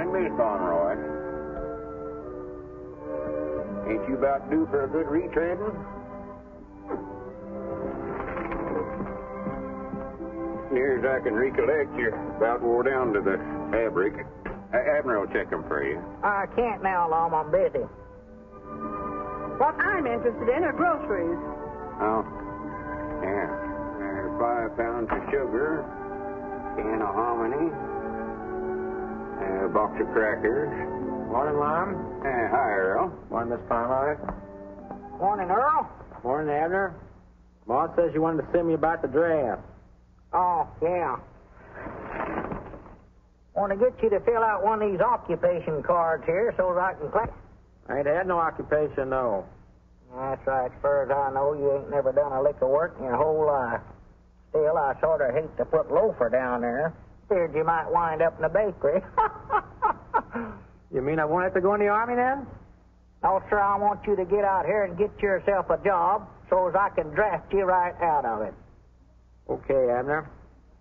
Morning, Miss Pomeroy. Ain't you about due for a good retreading? Near as I can recollect, you're about wore down to the fabric. Abner will check them for you. I can't now, Lum. I'm busy. What I'm interested in are groceries. Oh, yeah. There's 5 pounds of sugar, can of hominy, a box of crackers. Morning, Lum. Hi, Earl. Morning, Miss Pomeroy. Morning, Earl. Morning, Abner. Boss says you wanted to see me about the draft. Oh, yeah. Want to get you to fill out one of these occupation cards here so that I can claim. I ain't had no occupation, no. That's right. As far as I know, you ain't never done a lick of work in your whole life. Still, I sort of hate to put loafer down there. Feared you might wind up in the bakery. You mean I won't have to go in the Army then? No, sir, I want you to get out here and get yourself a job so as I can draft you right out of it. Okay, Abner.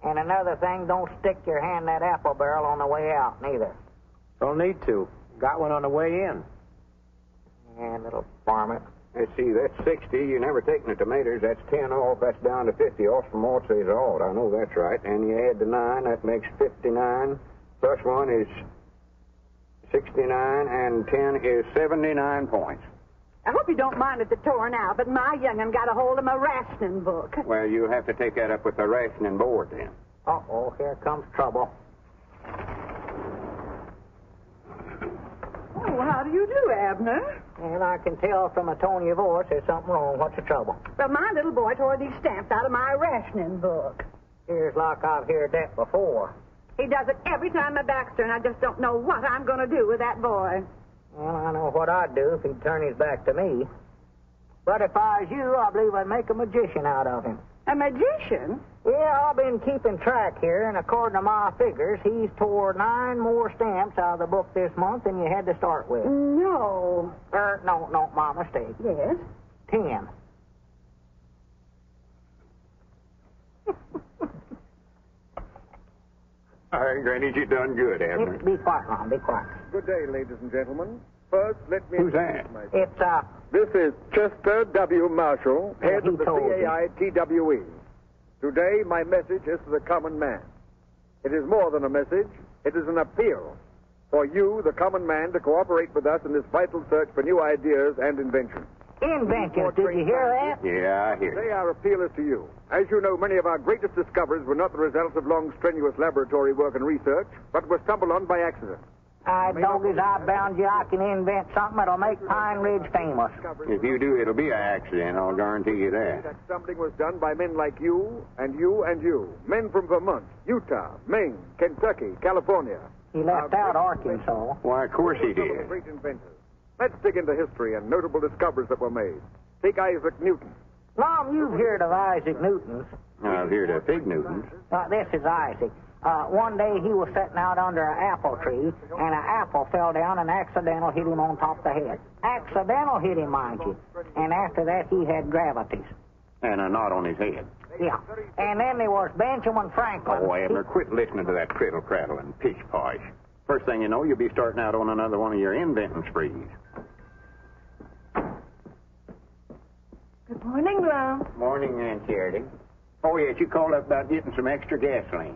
And another thing, don't stick your hand in that apple barrel on the way out, neither. Don't need to. Got one on the way in. Yeah, little varmint. Let's see, that's 60. You never taken the tomatoes. That's 10 off. That's down to 50 off from what says alt. I know that's right. And you add the 9, that makes 59. Plus 1 is 69, and 10 is 79 points. I hope you don't mind at the tour now, but my young'un got a hold of my rationing book. Well, you'll have to take that up with the rationing board then. Uh-oh, here comes trouble. Oh, how do you do, Abner? And I can tell from the tone of your voice there's something wrong. What's the trouble? Well, my little boy tore these stamps out of my rationing book. Here's like I've heard that before. He does it every time my back's turned. I just don't know what I'm going to do with that boy. Well, I know what I'd do if he'd turn his back to me. But if I was you, I believe I'd make a magician out of him. A magician? Yeah, I've been keeping track here, and according to my figures, he's tore 9 more stamps out of the book this month than you had to start with. No. No, my mistake. Yes? 10. All right, Granny, you done good, Abner. Be quiet, Mom, be quiet. Good day, ladies and gentlemen. First, let me... Who's that? It's, This is Chester W. Marshall, head of the told you. CAI-TWE. Today, my message is to the common man. It is more than a message. It is an appeal for you, the common man, to cooperate with us in this vital search for new ideas and inventions. inventions. Did you hear that? Yeah, I hear Today, you. our appeal is to you. As you know, many of our greatest discoveries were not the results of long, strenuous laboratory work and research, but were stumbled on by accident. Doggies, I bound you I can invent something that'll make Pine Ridge famous. If you do, it'll be an accident, I'll guarantee you that. That stumbling was done by men like you, and you, and you. Men from Vermont, Utah, Maine, Kentucky, California. He left out Arkansas. Why, of course he Some of the did. great inventors. Let's dig into history and notable discoveries that were made. Take Isaac Newton. Mom, you've heard of Isaac Newton's. I've heard of Fig Newtons. This is Isaac. One day he was sitting out under an apple tree, and an apple fell down and accidental hit him on top of the head. Accidental hit him, mind you. And after that, he had gravities. And a knot on his head. Yeah. And then there was Benjamin Franklin. Oh, Abner, quit listening to that criddle craddle and pish posh. First thing you know, you'll be starting out on another one of your inventing sprees. Good morning, Lum. Morning, Aunt Charity. Oh, yes, you called up about getting some extra gasoline.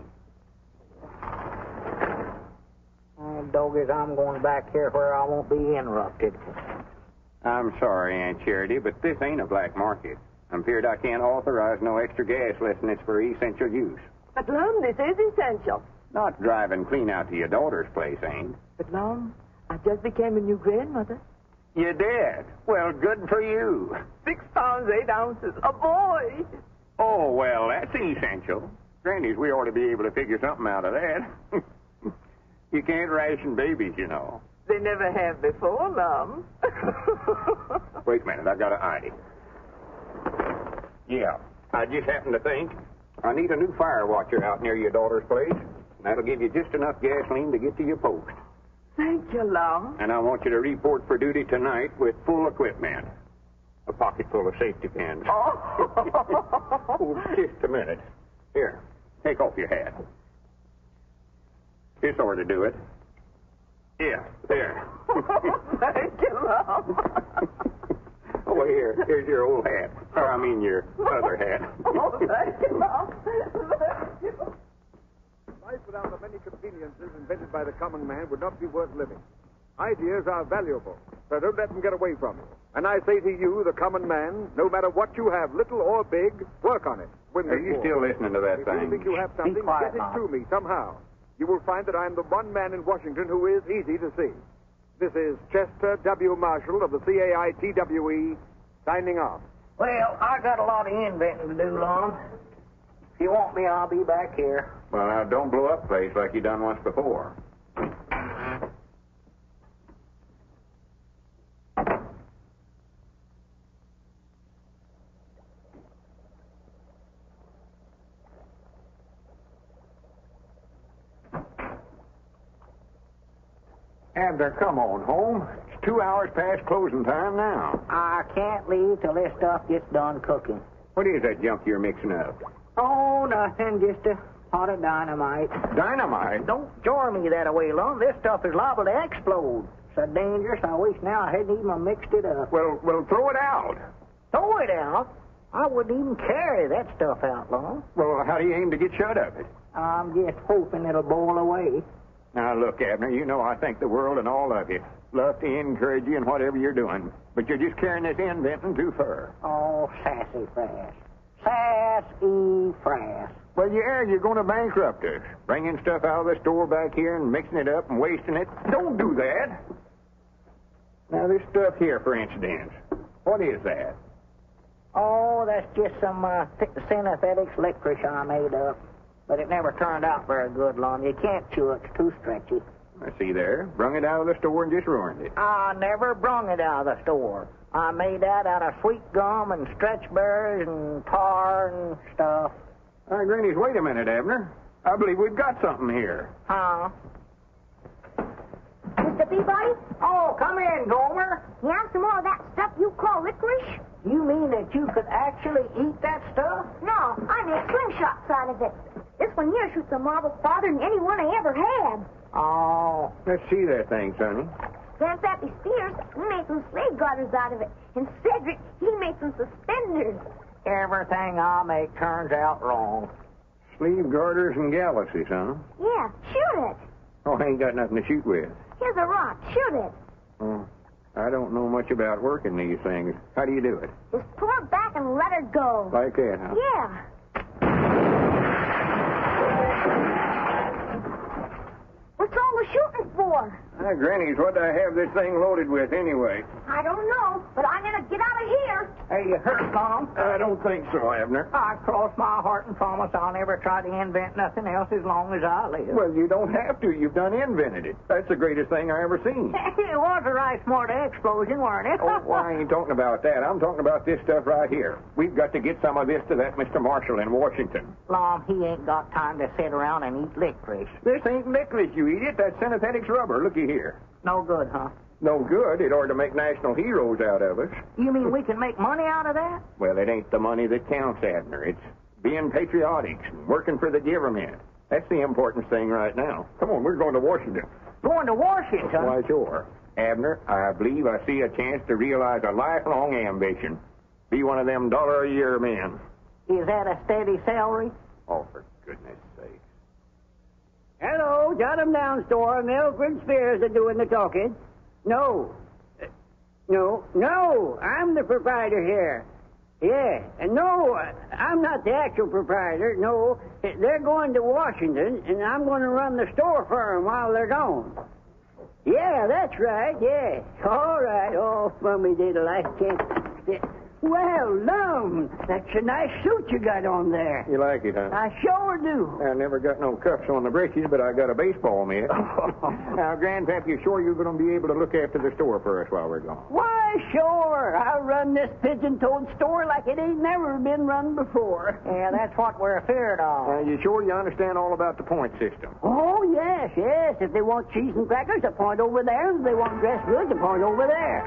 Doggies, I'm going back here where I won't be interrupted. I'm sorry, Aunt Charity, but this ain't a black market. I'm feared I can't authorize no extra gas less than it's for essential use. But, Lum, this is essential. Not driving clean out to your daughter's place, ain't. But, Lum, I just became a new grandmother. You did? Well, good for you. 6 pounds, 8 ounces. A boy. Oh, well, that's essential. Grannies, we ought to be able to figure something out of that. You can't ration babies, you know. They never have before, Lum. Wait a minute, I've got an idea. Yeah, I just happened to think I need a new fire watcher out near your daughter's place. That'll give you just enough gasoline to get to your post. Thank you, Lum. And I want you to report for duty tonight with full equipment. A pocket full of safety pins. Oh, just a minute. Here, take off your hat. This ought to do it. Yeah, there. Thank you, Lum. Oh, here's your old hat. Or, I mean, your other hat. Oh, thank you, Lum. Thank you. Life without the many conveniences invented by the common man would not be worth living. Ideas are valuable, so don't let them get away from you. And I say to you, the common man, no matter what you have, little or big, work on it. Are you still listening to that If thing? you think you have something, quiet, get it Mom. to me somehow. You will find that I'm the one man in Washington who is easy to see. This is Chester W. Marshall of the CAITWE, signing off. Well, I got a lot of inventing to do, Lum. If you want me, I'll be back here. Well, now, don't blow up the place like you done once before. Abner, come on home. It's 2 hours past closing time now. I can't leave till this stuff gets done cooking. What is that junk you're mixing up? Oh, nothing, just a pot of dynamite. Dynamite? Don't jar me that way, Lum. This stuff is liable to explode. So dangerous, I wish now I hadn't even mixed it up. Well, throw it out. Throw it out? I wouldn't even carry that stuff out, Lum. Well, how do you aim to get shut of it? I'm just hoping it'll boil away. Now, look, Abner, you know I think the world and all of you love to encourage you in whatever you're doing, but you're just carrying this inventing too far. Oh, sassafras. Sassafras. Well, yeah, you're going to bankrupt us. Bringing stuff out of the store back here and mixing it up and wasting it. Don't do that. Now, this stuff here, for instance, what is that? Oh, that's just some synthetic licorice I made up. But it never turned out very good, Lum. You can't chew it. It's too stretchy. I see there. Brung it out of the store and just ruined it. I never brung it out of the store. I made that out of sweet gum and stretch berries and tar and stuff. All right, Grannies, wait a minute, Abner. I believe we've got something here. Huh? Mr. Peabody, Oh, come in, Gomer. you have some more of that stuff you call licorice? You mean that you could actually eat that stuff? No, I make slingshots out of it. This one here shoots a marble farther than any one I ever had. Oh, Let's see that thing, Sonny. Grandpappy Spears, he made some slave garters out of it. And Cedric, he made some suspenders. everything I make turns out wrong. Sleeve garters and galaxies, huh? Yeah, shoot it. Oh, I ain't got nothing to shoot with. Here's a rock. Shoot it. Oh, I don't know much about working these things. How do you do it? Just pull it back and let her go. Like that, huh? Yeah. What's all the shooting for? Grannies, what do I have this thing loaded with anyway? I don't know, but I'm going to get out of here. Are you hurt, Mom? I don't think so, Abner. I cross my heart and promise I'll never try to invent nothing else as long as I live. Well, you don't have to. You've done invented it. That's the greatest thing I ever seen. It was a right smart explosion, weren't it? Oh, well, I ain't talking about that. I'm talking about this stuff right here. We've got to get some of this to that Mr. Marshall in Washington. Lom, he ain't got time to sit around and eat licorice. This ain't licorice, you idiot. That's synthetic rubber. Looky here. No good, huh? No good. It ought to make national heroes out of us. You mean we can make money out of that? Well, it ain't the money that counts, Abner. It's being patriotic and working for the government. That's the important thing right now. Come on, we're going to Washington. Going to Washington? Why, sure. Abner, I believe I see a chance to realize a lifelong ambition. Be one of them $1-a-year men. Is that a steady salary? Oh, for goodness sake. Hello, jot 'em down, store. Milford Spears are doing the talking. No, I'm the proprietor here. Yeah, and no, I'm not the actual proprietor. No, they're going to Washington, and I'm going to run the store for 'em while they're gone. Yeah, that's right, yeah. All right, oh, mummy diddle, I can't... Yeah. Well, Lum, that's a nice suit you got on there. You like it, huh? I sure do. I never got no cuffs on the breeches, but I got a baseball mitt. Now, Grandpap, you sure you're going to be able to look after the store for us while we're gone? Why, sure. I'll run this pigeon-toed store like it ain't never been run before. Yeah, that's what we're afeard of. You sure you understand all about the point system? Oh, yes. If they want cheese and crackers, a point over there. And if they want dressed goods, a point over there.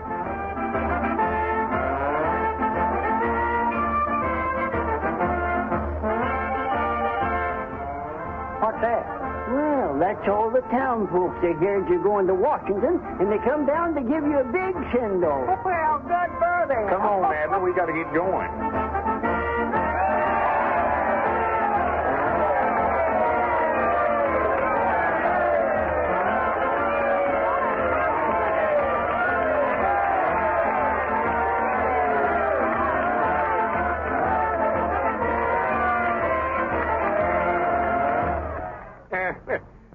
What's that? Well, that's all the town folks. They heard you're going to Washington, and they come down to give you a big send-off. Well, good for them. Come on, Abner, we got to get going.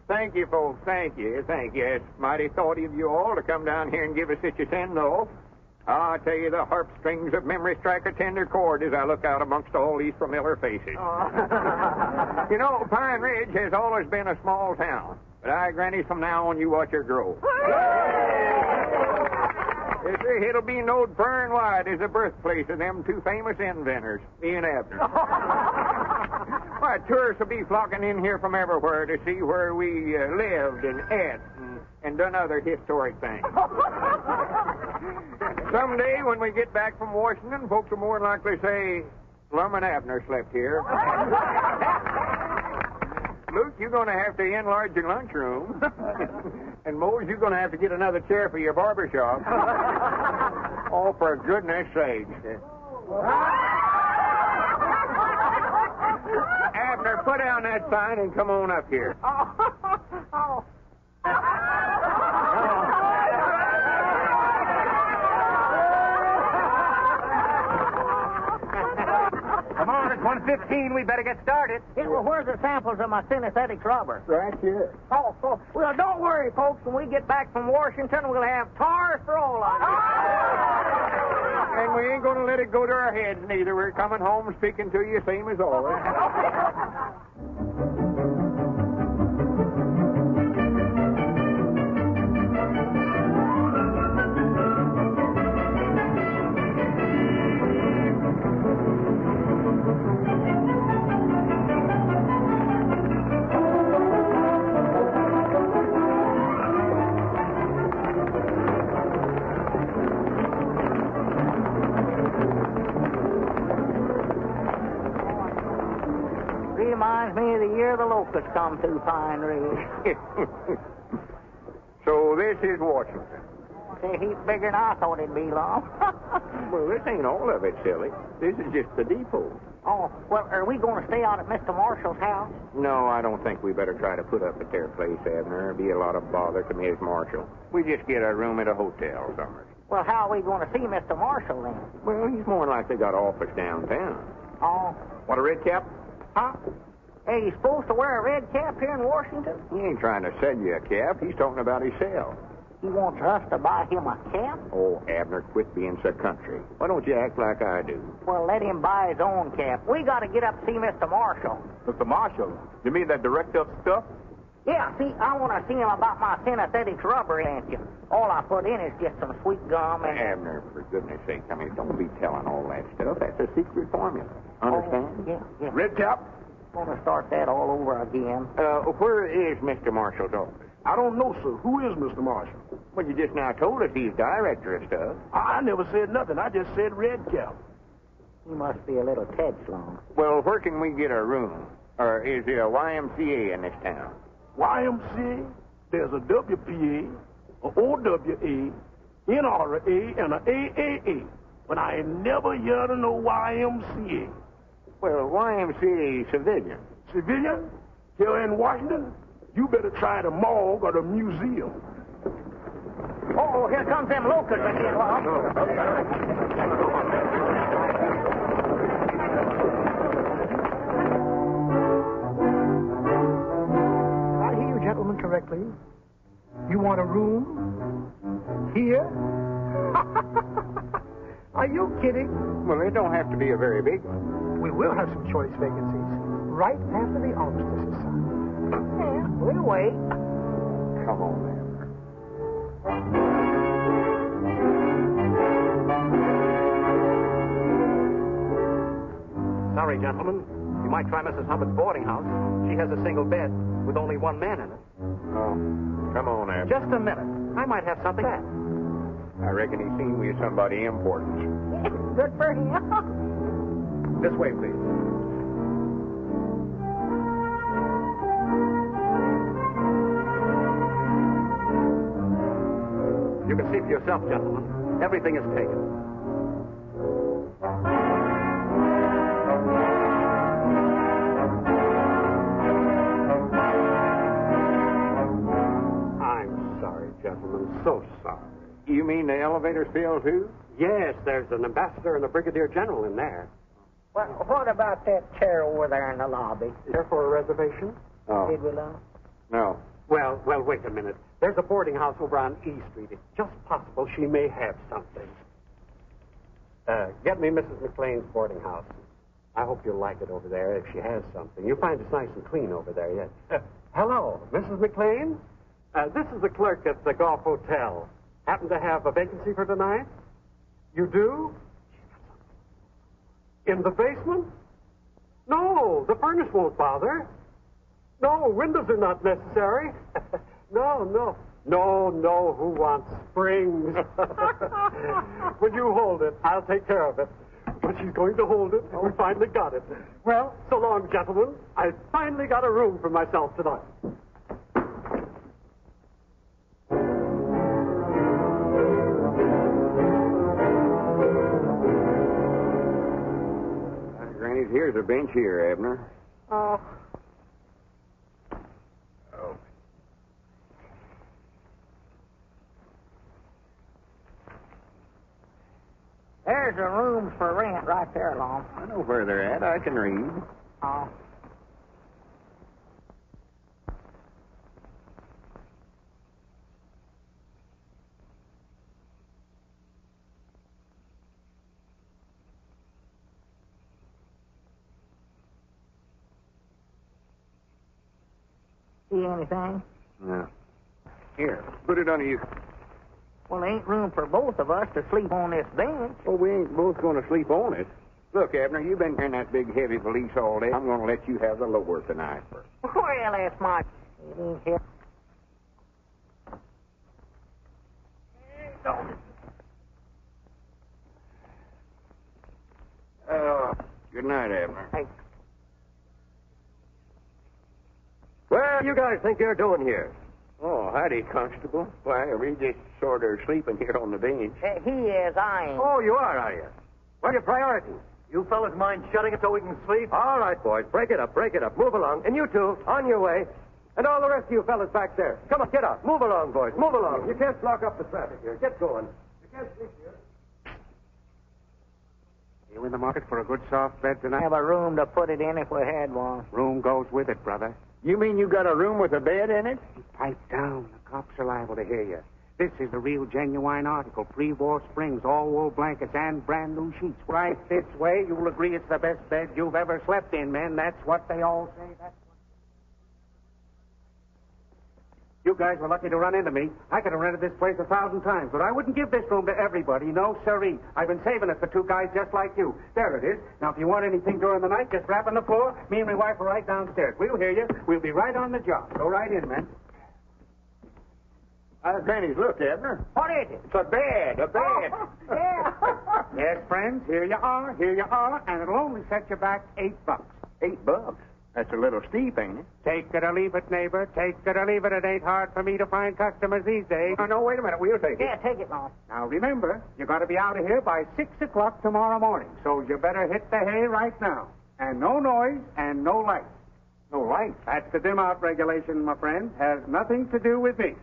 Thank you, folks. Thank you. Thank you. It's mighty thoughtful of you all to come down here and give us such a send-off. I tell you, the harp strings of memory strike a tender chord as I look out amongst all these familiar faces. You know, Pine Ridge has always been a small town, but I grant you from now on you watch her grow. It'll be knowed far and wide as the birthplace of them two famous inventors, me and Abner. Why, tourists will be flocking in here from everywhere to see where we lived and ate and done other historic things. Someday, when we get back from Washington, folks will more than likely say, Lum and Abner slept here. Luke, you're going to have to enlarge your lunchroom. And Mose, you're going to have to get another chair for your barber shop. Oh, for goodness sake. Abner, put down that sign and come on up here. Come on, it's 1:15. We better get started. Yeah, well, where's the samples of my synesthetic rubber? Right here. Oh, well, don't worry, folks. When we get back from Washington, we'll have tars for all of you. And we ain't going to let it go to our heads, neither. We're coming home speaking to you same as always. Reminds me of the year the locusts come through Pine Ridge. So this is Washington. It's a heap bigger than I thought it'd be, Lum. Well, this ain't all of it, silly. This is just the depot. Oh, well, are we going to stay out at Mr. Marshall's house? No, I don't think we better try to put up at their place, Abner. It'd be a lot of bother to Miss Marshall. We just get a room at a hotel somewhere. Well, how are we going to see Mr. Marshall then? Well, he's more than likely got an office downtown. Oh. Want a red cap? Huh? Hey, he's supposed to wear a red cap here in Washington? He ain't trying to sell you a cap. He's talking about himself. He wants us to buy him a cap? Oh, Abner, quit being so country. Why don't you act like I do? Well, let him buy his own cap. We got to get up to see Mr. Marshall. Mr. Marshall? You mean that director of stuff? Yeah, see, I want to see him about my synesthetic rubber engine. All I put in is just some sweet gum and... Abner, for goodness sake, come here. Don't be telling all that stuff. That's a secret formula. Understand? Oh, yeah. Red cap? I'm going to start that all over again. Where is Mr. Marshall's office? I don't know, sir. Who is Mr. Marshall? Well, you just now told us he's director of stuff. I never said nothing. I just said red cap. He must be a little Ted Sloan. Well, where can we get a room? Or is there a YMCA in this town? YMCA, there's a WPA, a OWA, NRA, and a AAA. But I ain't never heard of no YMCA. Well, YMCA is civilian. Civilian? Here in Washington? You better try the morgue or the museum. Oh, here comes them locusts again, Lum. I hear you gentlemen correctly. You want a room? Here? Are you kidding? Well, it don't have to be a very big one. We will have some choice vacancies right after the armistice is signed. Yeah, we'll wait. Come on, Abner. Sorry, gentlemen. You might try Mrs. Hubbard's boarding house. She has a single bed with only one man in it. Oh, come on, Abner. Just a minute. I might have something back. I reckon he's seen we somebody important. Good for him. This way, please. You can see for yourself, gentlemen. Everything is taken. I'm sorry, gentlemen. So sorry. You mean the elevator's filled, too? Yes, there's an ambassador and a brigadier general in there. Well, what about that chair over there in the lobby? There for a reservation? Oh. Did we learn? No. Well, wait a minute. There's a boarding house over on E Street. It's just possible she may have something. Get me Mrs. McLean's boarding house. I hope you'll like it over there if she has something. You'll find it's nice and clean over there, yes. Hello, Mrs. McLean? This is the clerk at the Golf Hotel. Happen to have a vacancy for tonight? You do? In the basement? No, the furnace won't bother. No, windows are not necessary. No, who wants springs? Will you hold it? I'll take care of it. But she's going to hold it. We finally got it. Well, so long, gentlemen. I finally got a room for myself tonight. Granny, here's a bench here, Abner. Oh. There's a room for rent right there, Lon. I know where they're at. I can read. Oh. See anything? No. Here, put it under you. Well, there ain't room for both of us to sleep on this bench. Well, we ain't both going to sleep on it. Look, Abner, you've been carrying that big, heavy valise all day. I'm going to let you have the lower tonight. Well, that's my... It ain't here. Good night, Abner. Hey. What do you guys think you're doing here? Oh, howdy, Constable. Why, we just sort of sleeping here on the bench. He is, I ain't. Oh, you are you? What's your priority? You fellas mind shutting it so we can sleep? All right, boys, break it up. Move along. And you two, on your way. And all the rest of you fellas back there. Come on, get up. Move along, boys. Move along. You can't block up the traffic here. Get going. You can't sleep here. You in the market for a good soft bed tonight? Have a room to put it in if we had one. Room goes with it, brother. You mean you got a room with a bed in it? Pipe down. The cops are liable to hear you. This is the real genuine article. Pre-war springs, all wool blankets, and brand new sheets. Right this way, you'll agree it's the best bed you've ever slept in, men. That's what they all say. You guys were lucky to run into me. I could have rented this place 1,000 times, but I wouldn't give this room to everybody. No, sirree. I've been saving it for two guys just like you. There it is. Now, if you want anything during the night, just rap on the floor. Me and my wife are right downstairs. We'll hear you. We'll be right on the job. Go right in, man. Granny's, look, Abner. What is it? It's a bed. Oh, yeah. Yes, friends, here you are, and it'll only set you back $8. $8? That's a little steep, ain't it? Take it or leave it, neighbor. Take it or leave it. It ain't hard for me to find customers these days. Oh, no, wait a minute. We'll take it. Yeah, take it, Mom. Now, remember, you got to be out of here by 6 o'clock tomorrow morning, so you better hit the hay right now. And no noise and no light. No light? That's the dim-out regulation, my friend. Has nothing to do with me.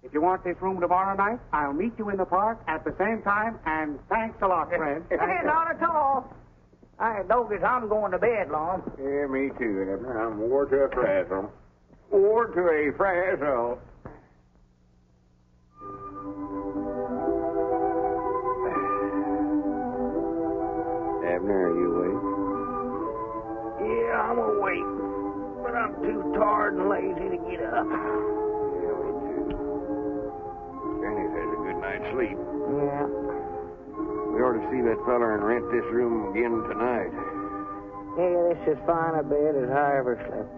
If you want this room tomorrow night, I'll meet you in the park at the same time, and thanks a lot, friend. Hey, not at all. I Dogus, I'm going to bed, Lon. Yeah, me too, Abner. I'm wore to a frazzle. Wore to a frazzle. Abner, are you awake? Yeah, I'm awake, but I'm too tired and lazy to get up. Yeah, me too. Granny's had a good night's sleep. Yeah. We ought to see that fella and rent this room again tonight. Yeah, this is fine a bed as I ever slept.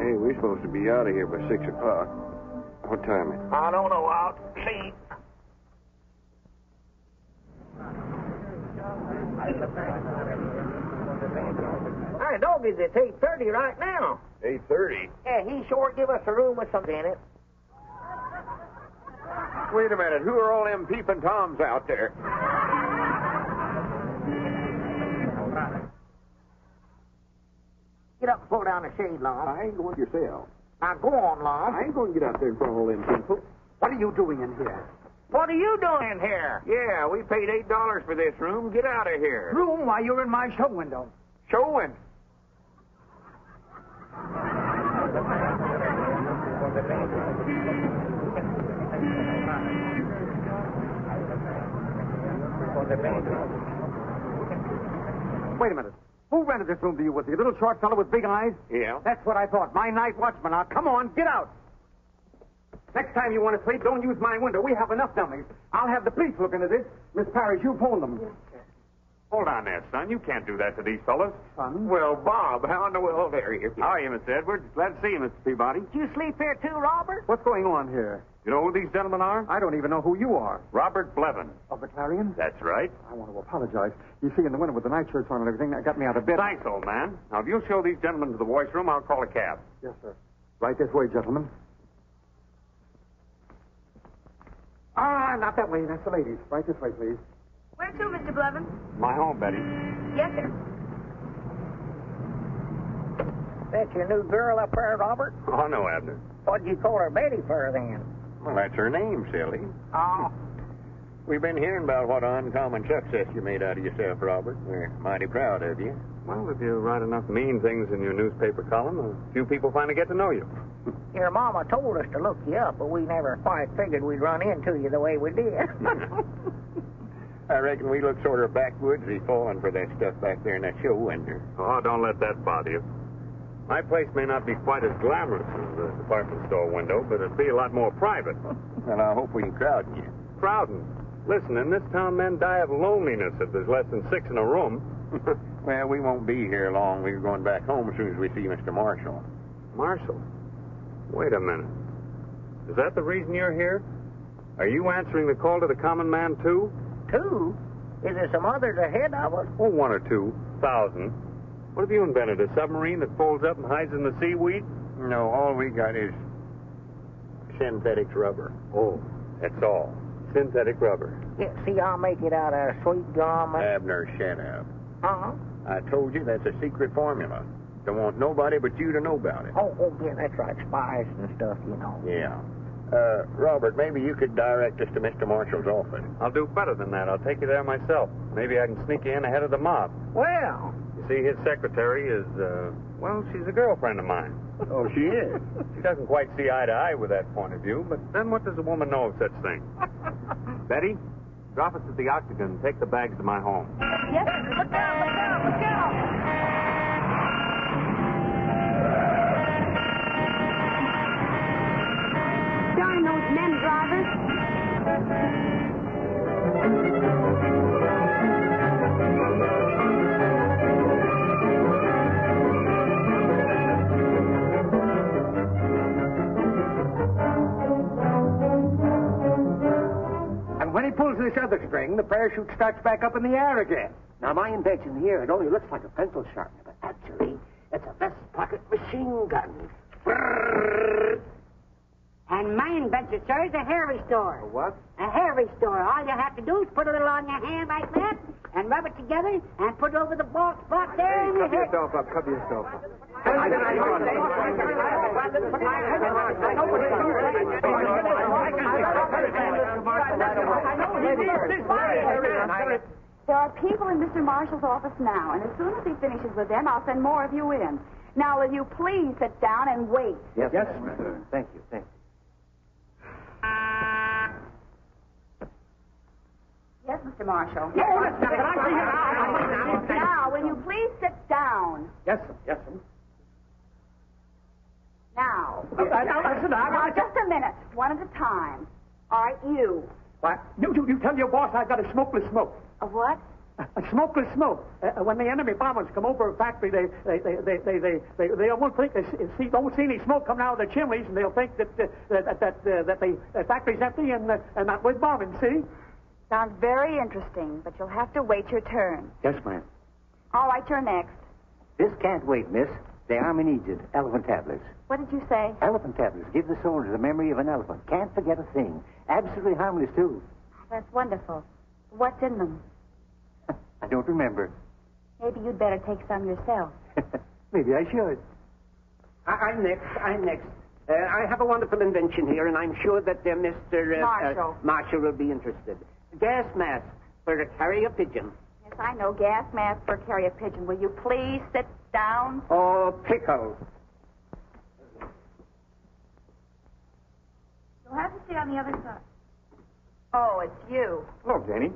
Hey, we're supposed to be out of here by 6 o'clock. What time is it? I don't know. I'll see. Hey, Dogus, it's 8:30 right now. 8:30. Yeah, he sure give us a room with something in it. Wait a minute. Who are all them peeping toms out there? Get up and pull down the shade, Lum. I ain't going yourself. Now go on, Lum. I ain't going to get out there in front of all them people. What are you doing in here? What are you doing in here? Yeah, we paid $8 for this room. Get out of here. Room while you're in my show window. Showing. Wait a minute. Who rented this room to you? Was he a little short fellow with big eyes? Yeah. That's what I thought. My night watchman. Now, come on, get out. Next time you want to sleep, don't use my window. We have enough dummies. I'll have the police look into this. Miss Parrish, you phone them. Hold on there, son. You can't do that to these fellas. Son? Well, Bob, how in the world are you? How are you, Mr. Edwards? Glad to see you, Mr. Peabody. Did you sleep here too, Robert? What's going on here? You know who these gentlemen are? I don't even know who you are. Robert Blevin. Of the Clarion? That's right. I want to apologize. You see, in the winter with the nightshirts on and everything, that got me out of bed. Thanks, old man. Now, if you'll show these gentlemen to the washroom, I'll call a cab. Yes, sir. Right this way, gentlemen. Not that way. That's the ladies. Right this way, please. Where to, Mr. Blevin? My home, Betty. Yes, sir. That's your new girl up there, Robert? Oh, no, Abner. What'd you call her Betty for, then? Well, that's her name, silly. Oh, We've been hearing about what uncommon success you made out of yourself, Robert. We're mighty proud of you. Well, if you write enough mean things in your newspaper column, a few people finally get to know you. your mama told us to look you up, but we never quite figured we'd run into you the way we did. I reckon we look sort of backwoodsy falling for that stuff back there in that show window. Oh, don't let that bother you. My place may not be quite as glamorous as the department store window, but it'll be a lot more private. Well, I hope we can crowd you. Crowding. Listen, in this town, men die of loneliness if there's less than 6 in a room. Well, we won't be here long. We're going back home as soon as we see Mr. Marshall. Marshall? Wait a minute. Is that the reason you're here? Are you answering the call to the common man, too? 2? Is there some others ahead of us? Oh, 1 or 2,000. What have you invented, a submarine that folds up and hides in the seaweed? No, all we got is synthetic rubber. Oh, that's all. Synthetic rubber. Yeah, see, I'll make it out of sweet gum. Abner, shut up. Uh-huh. I told you that's a secret formula. Don't want nobody but you to know about it. Oh, yeah, that's right. Spice and stuff, you know. Yeah. Robert, maybe you could direct us to Mr. Marshall's office. I'll do better than that. I'll take you there myself. Maybe I can sneak you in ahead of the mob. Well. You see, his secretary is, well, she's a girlfriend of mine. Oh, she is? She doesn't quite see eye to eye with that point of view, but then what does a woman know of such things? Betty, drop us at the Octagon and take the bags to my home. Yes, sir. Look down, look down, look down. Darn those men drivers. And when he pulls this other string, the parachute starts back up in the air again. Now, my invention here, it only looks like a pencil sharpener, but actually, it's a vest pocket machine gun. And my invention, sir, is a hair restorer. A what? A hair restorer. All you have to do is put a little on your hand like that and rub it together and put it over the bald spot there in your head. Cover yourself up. There are people in Mr. Marshall's office now, and as soon as he finishes with them, I'll send more of you in. Now, will you please sit down and wait? Yes, ma'am. Thank you, thank you. Yes, Mr. Marshall. Now, will you please sit down? Yes, sir. Yes, sir. Now. Now, Just a minute, one at a time. All right, you. What? You tell your boss I got a smokeless smoke. A what? A smokeless smoke. When the enemy bombers come over a factory, they won't think don't see any smoke coming out of the chimneys, and they'll think that the factory's empty and not with bombing. See? Sounds very interesting, but you'll have to wait your turn. Yes, ma'am. All right, you're next. This can't wait, miss. They are me needed. Elephant tablets. What did you say? Elephant tablets. Give the soldiers the memory of an elephant. Can't forget a thing. Absolutely harmless, too. That's wonderful. What's in them? I don't remember. Maybe you'd better take some yourself. Maybe I should. I'm next. I have a wonderful invention here, and I'm sure that Mr. Marshall will be interested. Gas mask for to carry a pigeon. Yes, I know. Gas mask for carry a pigeon. Will you please sit down? Oh, pickle. You'll have to sit on the other side. Oh, it's you. Hello, Janie.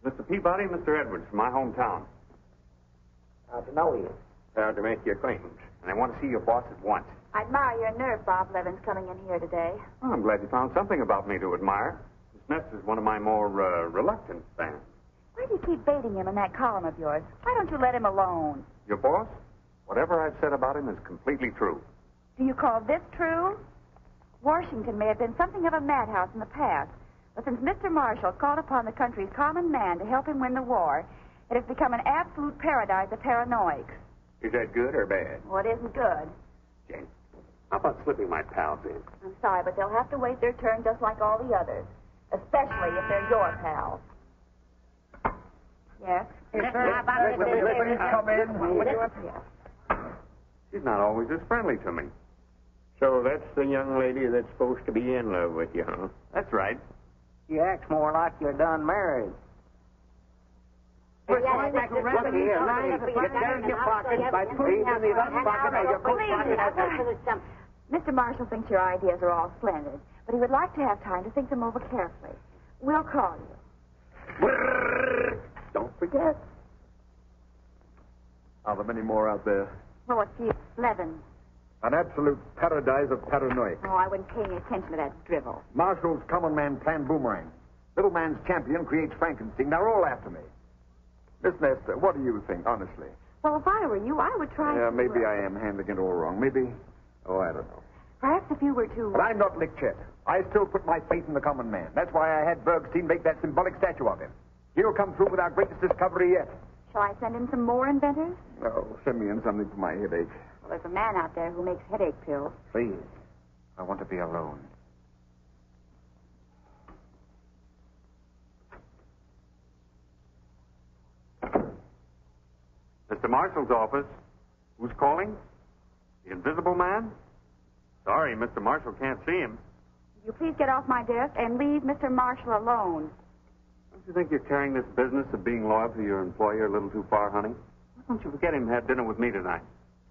Mr. Peabody and Mr. Edwards from my hometown. Glad to know you. Proud to make your acquaintance. And I want to see your boss at once. I admire your nerve, Bob Levin's coming in here today. Well, I'm glad you found something about me to admire. Miss Ness is one of my more reluctant fans. Why do you keep baiting him in that column of yours? Why don't you let him alone? Your boss? Whatever I've said about him is completely true. Do you call this true? Washington may have been something of a madhouse in the past, but since Mr. Marshall called upon the country's common man to help him win the war, it has become an absolute paradise of paranoics. Is that good or bad? Well, it isn't good. Jane, how about slipping my pals in? I'm sorry, but they'll have to wait their turn just like all the others, especially if they're your pals. Yes? Come in. Yes. She's not always as friendly to me. So that's the young lady that's supposed to be in love with you, huh? That's right. You act more like you're done married. Look here. Get down your pockets by putting in the left pocket or your coat pocket. Mr. Marshall thinks your ideas are all splendid, but he would like to have time to think them over carefully. We'll call you. Don't forget. Are there many more out there? Oh, a few. 11. An absolute paradise of paranoia. Oh, I wouldn't pay any attention to that drivel. Marshall's common man planned boomerang. Little man's champion creates Frankenstein. They're all after me. Miss Ness, what do you think, honestly? Well, if I were you, I would try to... Maybe I am handling it all wrong. Maybe... Oh, I don't know. Perhaps if you were to... But I'm not Lick Chet. I still put my faith in the common man. That's why I had Bergstein make that symbolic statue of him. He'll come through with our greatest discovery yet. Shall I send in some more inventors? Oh, send me in something for my headache. Well, there's a man out there who makes headache pills. Please. I want to be alone. Mr. Marshall's office. Who's calling? The Invisible Man? Sorry, Mr. Marshall can't see him. Will you please get off my desk and leave Mr. Marshall alone? Don't you think you're carrying this business of being loyal to your employer a little too far, honey? Why don't you forget him and have dinner with me tonight?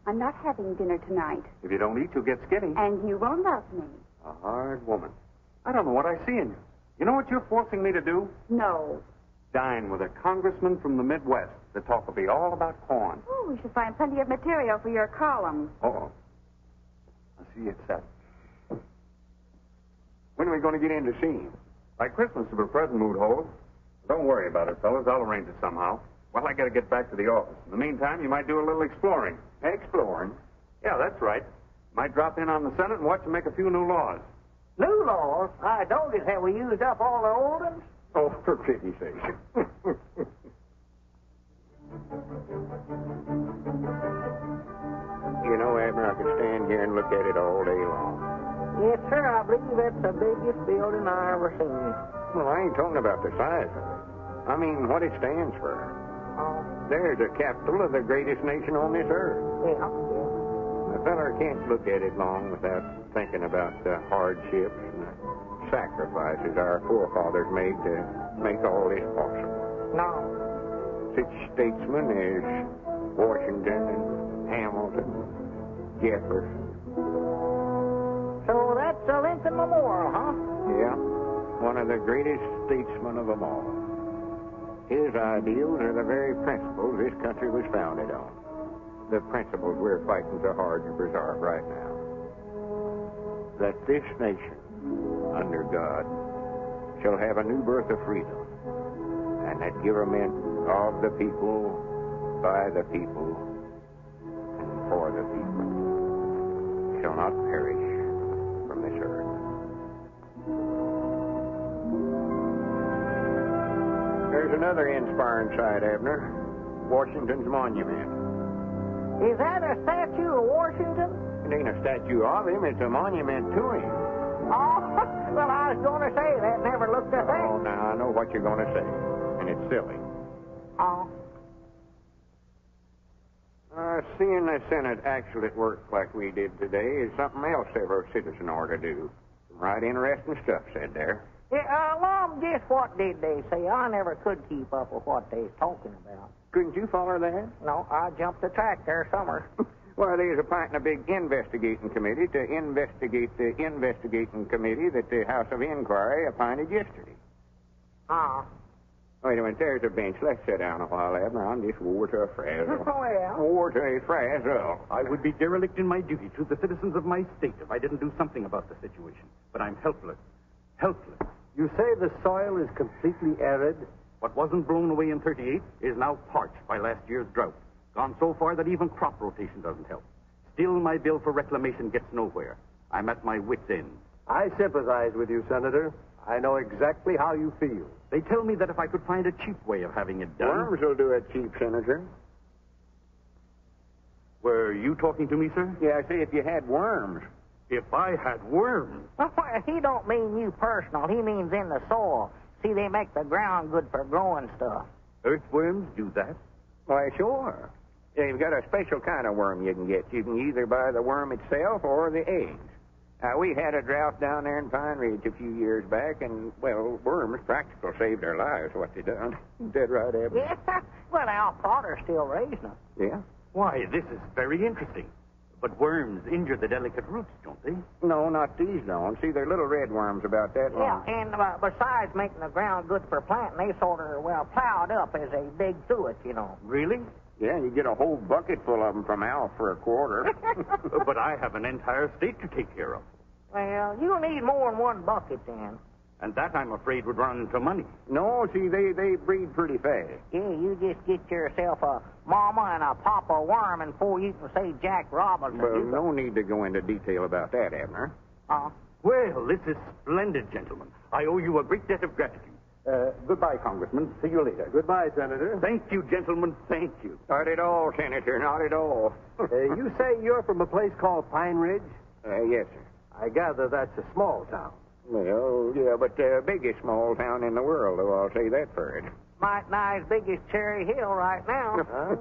I'm not having dinner tonight. If you don't eat, you'll get skinny. And you won't love me. A hard woman. I don't know what I see in you. You know what you're forcing me to do? No. Dine with a congressman from the Midwest. The talk will be all about corn. Oh, we should find plenty of material for your column. Oh. I see it's set. When are we going to get in to see him? By Christmas, if a present mood holds. Don't worry about it, fellas. I'll arrange it somehow. Well, I got to get back to the office. In the meantime, you might do a little exploring. Exploring? Yeah, that's right. Might drop in on the Senate and watch them make a few new laws. New laws? I noticed. Have we used up all the old ones? Oh, for pity's sake. You know, Abner, I could stand here and look at it all day long. Yes, sir. I believe that's the biggest building I ever seen. Well, I ain't talking about the size of it. I mean, what it stands for. There's the capital of the greatest nation on this earth. Yeah. A feller can't look at it long without thinking about the hardships and the sacrifices our forefathers made to make all this possible. No. Such statesmen as Washington and Hamilton, Jefferson. So that's a Lincoln Memorial, huh? Yeah, one of the greatest statesmen of them all. His ideals are the very principles this country was founded on. The principles we're fighting so hard to preserve right now. That this nation, under God, shall have a new birth of freedom, and that government of the people, by the people, and for the people, shall not perish from this earth. There's another inspiring sight, Abner. Washington's monument. Is that a statue of Washington? It ain't a statue of him, it's a monument to him. Oh, well, I was going to say that never looked a thing. Oh, now I know what you're going to say, and it's silly. Oh. Seeing the Senate actually at work like we did today is something else every citizen ought to do. Some right interesting stuff said there. Yeah, Mom, guess what did they say? I never could keep up with what they was talking about. Couldn't you follow that? No, I jumped the track there somewhere. Well, they was appointing a big investigating committee to investigate the investigating committee that the House of Inquiry appointed yesterday. Ah. Wait a minute, there's a bench. Let's sit down a while, Abner. I'm just wore to a frazzle. Well. Wore to a frazzle. I would be derelict in my duty to the citizens of my state if I didn't do something about the situation. But I'm helpless. Helpless. You say the soil is completely arid? What wasn't blown away in 38 is now parched by last year's drought. Gone so far that even crop rotation doesn't help. Still, my bill for reclamation gets nowhere. I'm at my wit's end. I sympathize with you, Senator. I know exactly how you feel. They tell me that if I could find a cheap way of having it done... Worms will do it cheap, Senator. Were you talking to me, sir? Yeah, I say if you had worms. If I had worms? Well, he don't mean you personal. He means in the soil. See, they make the ground good for growing stuff. Earthworms do that? Why, sure. Yeah, you've got a special kind of worm you can get. You can either buy the worm itself or the eggs. We had a drought down there in Pine Ridge a few years back, and, well, worms practical saved our lives, what they done. Dead right, Abby. Yeah, well, Al Potter's still raising them. Yeah? Why, this is very interesting. But worms injure the delicate roots, don't they? No, not these don't. See, they're little red worms about that long. Yeah, and besides making the ground good for planting, they sort of, plowed up as they dig through it, you know. Really? Yeah, you get a whole bucket full of them from Al for a quarter. But I have an entire state to take care of. Well, you'll need more than one bucket then. And that, I'm afraid, would run into money. No, see, they breed pretty fast. Yeah, you just get yourself a mama and a papa worm, and before you can say Jack Robinson... Well, no need to go into detail about that, Abner. Well, this is splendid, gentlemen. I owe you a great debt of gratitude. Goodbye, Congressman. See you later. Goodbye, Senator. Thank you, gentlemen. Thank you. Not at all, Senator. Not at all. You say you're from a place called Pine Ridge? Yes, sir. I gather that's a small town. Well, yeah, but the biggest small town in the world, though, I'll say that for it. Might nigh as big as Cherry Hill right now.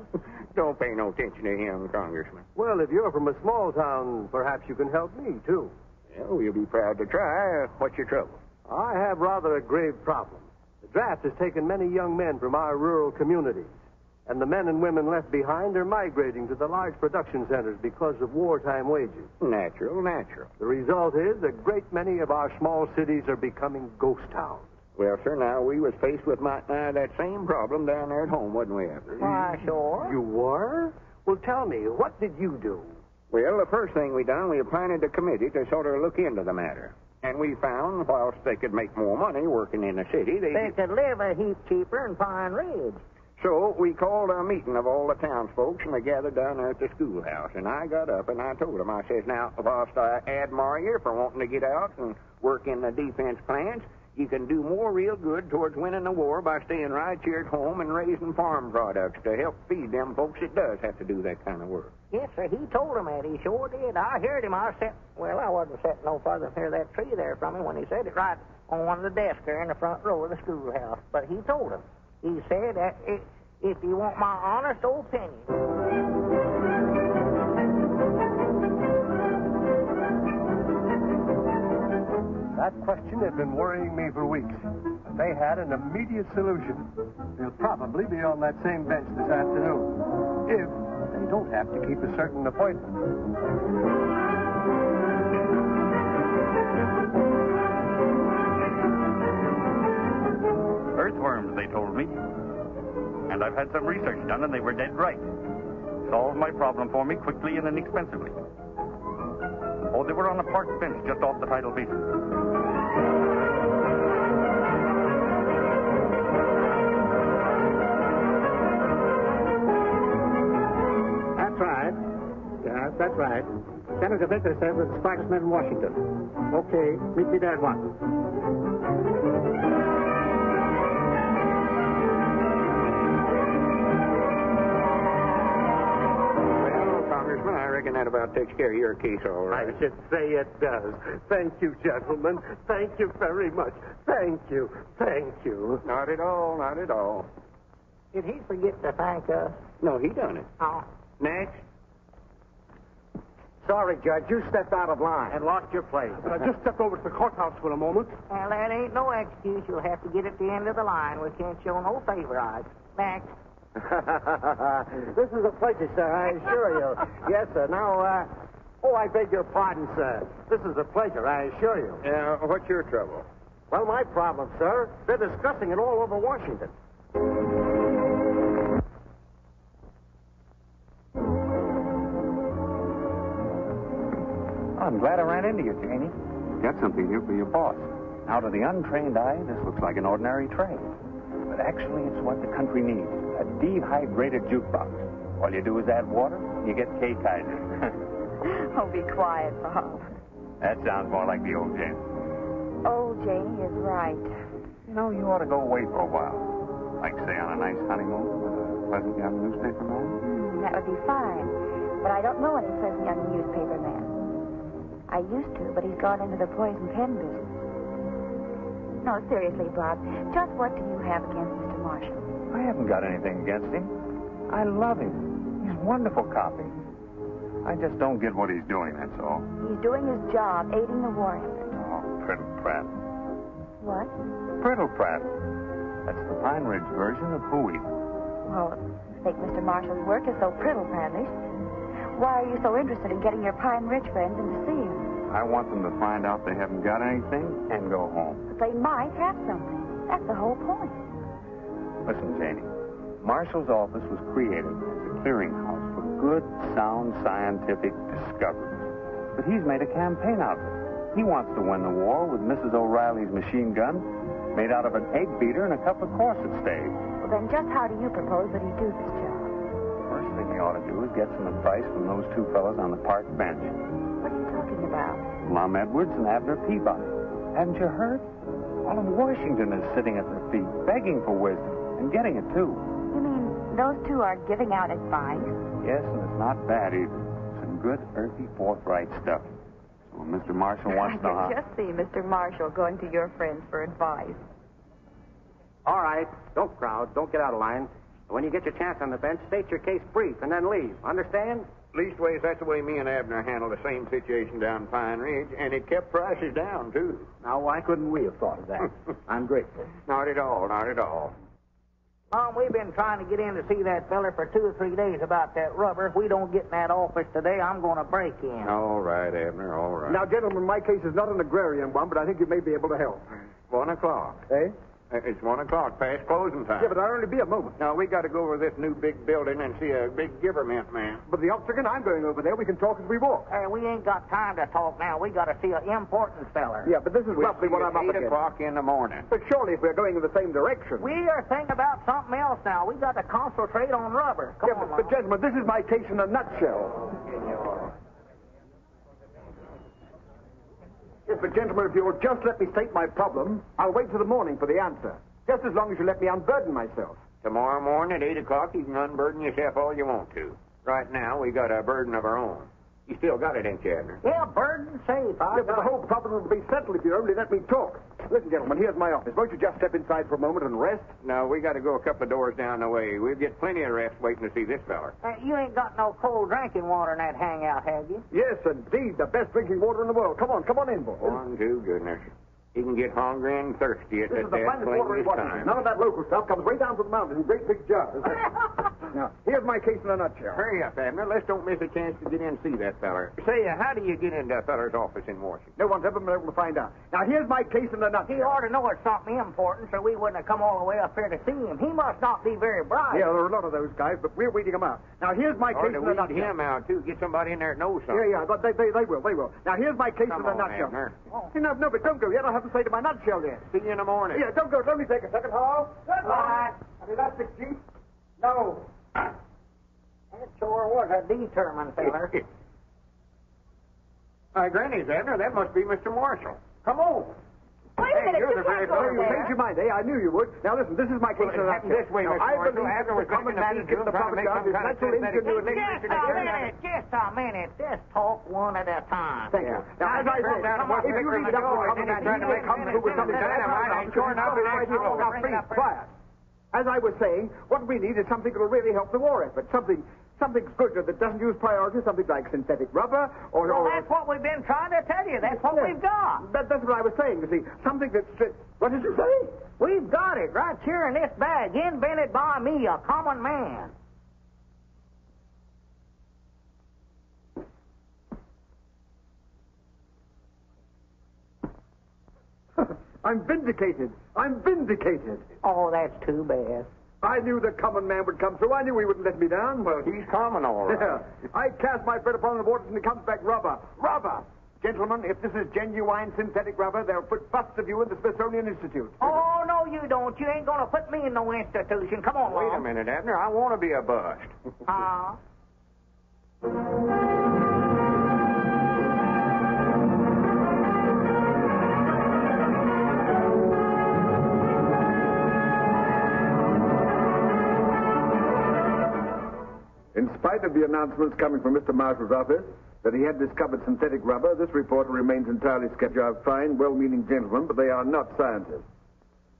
Don't pay no attention to him, Congressman. Well, if you're from a small town, perhaps you can help me, too. Well, we'll be proud to try. What's your trouble? I have rather a grave problem. The draft has taken many young men from our rural communities, and the men and women left behind are migrating to the large production centers because of wartime wages. Natural. The result is a great many of our small cities are becoming ghost towns. Well, sir, now, we was faced with that same problem down there at home, wasn't we, Abner? Why, sure. You were? Well, tell me, what did you do? Well, the first thing we done, we appointed a committee to sort of look into the matter. And we found, whilst they could make more money working in the city, they could live a heap cheaper in Pine Ridge. So we called a meeting of all the townsfolk, and they gathered down there at the schoolhouse. And I got up and I told them, I says, now, whilst I admire you for wanting to get out and work in the defense plants, you can do more real good towards winning the war by staying right here at home and raising farm products to help feed them folks that does have to do that kind of work. Yes, sir, he told them that. He sure did. I heard him. I wasn't sitting no farther near that tree there from him when he said it, right on one of the desks there in the front row of the schoolhouse. But he told them. He said, if you want my honest opinion... That question had been worrying me for weeks. They had an immediate solution. They'll probably be on that same bench this afternoon, if they don't have to keep a certain appointment. Earthworms, they told me. And I've had some research done, and they were dead right. Solved my problem for me quickly and inexpensively. Oh, they were on a park bench just off the tidal basin. That's right. Yeah, that's right. Senator Baker said with the smartest men in Washington. Okay, meet me there at once. Congressman. I reckon that about takes care of your case all right. I should say it does. Thank you, gentlemen. Thank you very much. Thank you. Thank you. Not at all, not at all. Did he forget to thank us? No, he done it. Oh. Next. Sorry, Judge, you stepped out of line. And lost your place. I just stepped over to the courthouse for a moment. Well, that ain't no excuse. You'll have to get at the end of the line. We can't show no favorites. Next. This is a pleasure, sir, I assure you. Yes, sir. Now, I beg your pardon, sir. This is a pleasure, I assure you. Yeah, what's your trouble? Well, my problem, sir, they're discussing it all over Washington. I'm glad I ran into you, Janie. Got something here for your boss. Now, to the untrained eye, this looks like an ordinary tray. But actually, it's what the country needs. A dehydrated jukebox. All you do is add water, you get K-Kaiser. Oh, be quiet, Bob. That sounds more like the old Janie. Old Janie is right. You know, you ought to go away for a while. Like, say, on a nice honeymoon with a pleasant young newspaper man. That would be fine. But I don't know any pleasant young newspaper man. I used to, but he's gone into the poison pen business. No, seriously, Bob, just what do you have against Mr. Marshall? I haven't got anything against him. I love him. He's wonderful copy. I just don't get what he's doing, that's all. He's doing his job, aiding the war effort. Oh, Priddle Pratt. What? Priddle Pratt. That's the Pine Ridge version of Hooey. Well, you think Mr. Marshall's work is so priddle-prattish. Why are you so interested in getting your Pine Ridge friends in to see him? I want them to find out they haven't got anything and go home. But they might have something. That's the whole point. Listen, Janie. Marshall's office was created as a clearinghouse for good, sound, scientific discoveries. But he's made a campaign out of it. He wants to win the war with Mrs. O'Reilly's machine gun made out of an egg beater and a couple of corset staves. Well, then just how do you propose that he do this job? First thing he ought to do is get some advice from those two fellows on the park bench. What are you talking about? Lum Edwards and Abner Peabody. Haven't you heard? All of Washington is sitting at their feet, begging for wisdom, and getting it, too. You mean those two are giving out advice? Yes, and it's not bad, either. Some good, earthy, forthright stuff. So when Mr. Marshall wants to know how... I can just see Mr. Marshall going to your friends for advice. All right, don't crowd. Don't get out of line. When you get your chance on the bench, state your case brief and then leave. Understand? Leastways, that's the way me and Abner handled the same situation down Pine Ridge, and it kept prices down, too. Now, why couldn't we have thought of that? I'm grateful. Not at all, not at all. Mom, we've been trying to get in to see that feller for 2 or 3 days about that rubber. If we don't get in that office today, I'm going to break in. All right, Abner, all right. Now, gentlemen, my case is not an agrarian one, but I think you may be able to help. 1 o'clock. Eh? It's 1 o'clock, past closing time. Yeah, but I'll only be a moment. Now, we got to go over this new big building and see a big government man. But the Octagon, I'm going over there. We can talk as we walk. Hey, we ain't got time to talk now. We got to see an important feller. Yeah, but this is roughly what I'm up 8 against. o'clock in the morning. But surely if we're going in the same direction. We are thinking about something else now. We got to concentrate on rubber. Come on, but gentlemen, this is my case in a nutshell. Yes, but gentlemen, if you'll just let me state my problem, I'll wait till the morning for the answer. Just as long as you let me unburden myself. Tomorrow morning at 8 o'clock, you can unburden yourself all you want to. Right now, we got a burden of our own. You still got it, ain't you, Abner? Yeah, burden safe. Yeah, but the whole problem will be settled if you only let me talk. Listen, gentlemen, here's my office. Won't you just step inside for a moment and rest? No, we got to go a couple of doors down the way. We'll get plenty of rest waiting to see this feller. You ain't got no cold drinking water in that hangout, have you? Yes, indeed. The best drinking water in the world. Come on in, boys. One, two, goodness. You can get hungry and thirsty at this is the finest water in Washington. None of that local stuff comes way down from the mountains in great big jars. Now, here's my case in a nutshell. Hurry up, Abner. Let's don't miss a chance to get in and see that feller. Say, how do you get into a feller's office in Washington? No one's ever been able to find out. Now, here's my case in a nutshell. He ought to know it's something important, so we wouldn't have come all the way up here to see him. He must not be very bright. Yeah, there are a lot of those guys, but we're weeding them out. Now, here's my case in a nutshell. Weed him out, too. Get somebody in there that knows something. Yeah, but they will. Now, here's my case in a nutshell. Abner. No, but don't go yet. I haven't said to my nutshell yet. See you in the morning. Yeah, don't go. Let me take a second, Hall. Goodbye. An elastic jeep? No. That sure was a determined feller. Granny's Abner. That must be Mr. Marshall. Come on. Wait a a minute. You're You the very can't go fellow. You there. changed your mind, eh? I knew you would. Now listen, this is my case. Well, it happened this way, Now, Mr. I Marshall. believe After that we're the common man is given the trying to make propaganda some of kind of natural ingenuity. Just a minute. Just talk one at a time. Thank you. Now, as I say, if you leave it up to the common man, he will come through with something dynamite. Sure enough, now, please, quiet. As I was saying, what we need is something that will really help the war effort. Something good that doesn't use priority, something like synthetic rubber or... Well, that's what we've been trying to tell you. That's what we've got. That's what I was saying, you see. Something that's... What did you say? We've got it right here in this bag, invented by me, a common man. I'm vindicated. Oh, that's too bad. I knew the common man would come through. I knew he wouldn't let me down. Well, he's common, all right. Yeah. I cast my bet upon the waters and it comes back rubber. Rubber! Gentlemen, if this is genuine synthetic rubber, they'll put busts of you in the Smithsonian Institute. Oh, no, you don't. You ain't going to put me in no institution. Come on, Wait a minute, Abner. I want to be a bust. In spite of the announcements coming from Mr. Marshall's office that he had discovered synthetic rubber, this reporter remains entirely skeptical. Of fine, well-meaning gentlemen, but they are not scientists.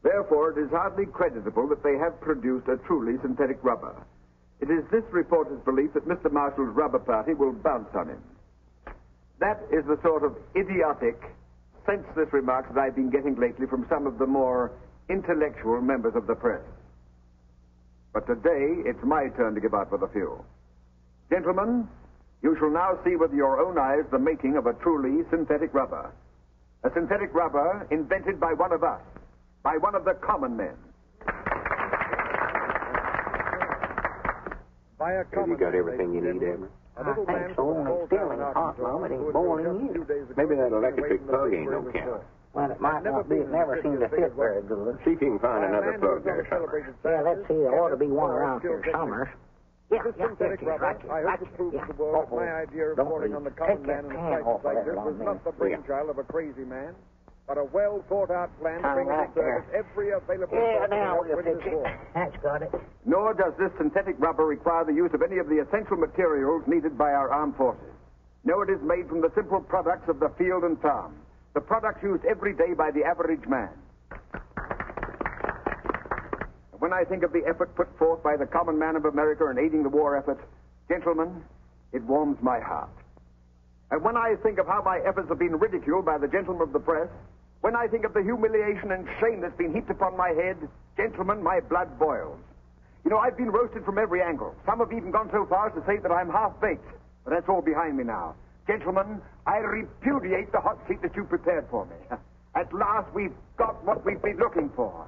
Therefore, it is hardly creditable that they have produced a truly synthetic rubber. It is this reporter's belief that Mr. Marshall's rubber party will bounce on him. That is the sort of idiotic, senseless remarks that I've been getting lately from some of the more intellectual members of the press. But today, it's my turn to give out for the few. Gentlemen, you shall now see with your own eyes the making of a truly synthetic rubber. A synthetic rubber invented by one of us, by one of the common men. Have you got everything you need, Abner? I think so, and it's still ain't hot, Mom. It ain't boiling yet. Maybe that electric plug ain't no count. Well, it might not be. It never seemed to fit very good. See if you can find another plug there somewhere. Yeah, let's see. There ought to be one around here somewhere. Yeah, there it is, right here. I hope to prove to the world that my idea of reporting on the common man in a crisis like this was not the brainchild of a crazy man, but a well-thought-out plan to bring into service every available... Yeah, now we'll fix it. That's got it. Nor does this synthetic rubber require the use of any of the essential materials needed by our armed forces. No, it is made from the simple products of the field and farm, the products used every day by the average man. When I think of the effort put forth by the common man of America in aiding the war effort, gentlemen, it warms my heart. And when I think of how my efforts have been ridiculed by the gentlemen of the press, when I think of the humiliation and shame that's been heaped upon my head, gentlemen, my blood boils. You know, I've been roasted from every angle. Some have even gone so far as to say that I'm half-baked. But that's all behind me now. Gentlemen, I repudiate the hot seat that you prepared for me. At last, we've got what we've been looking for.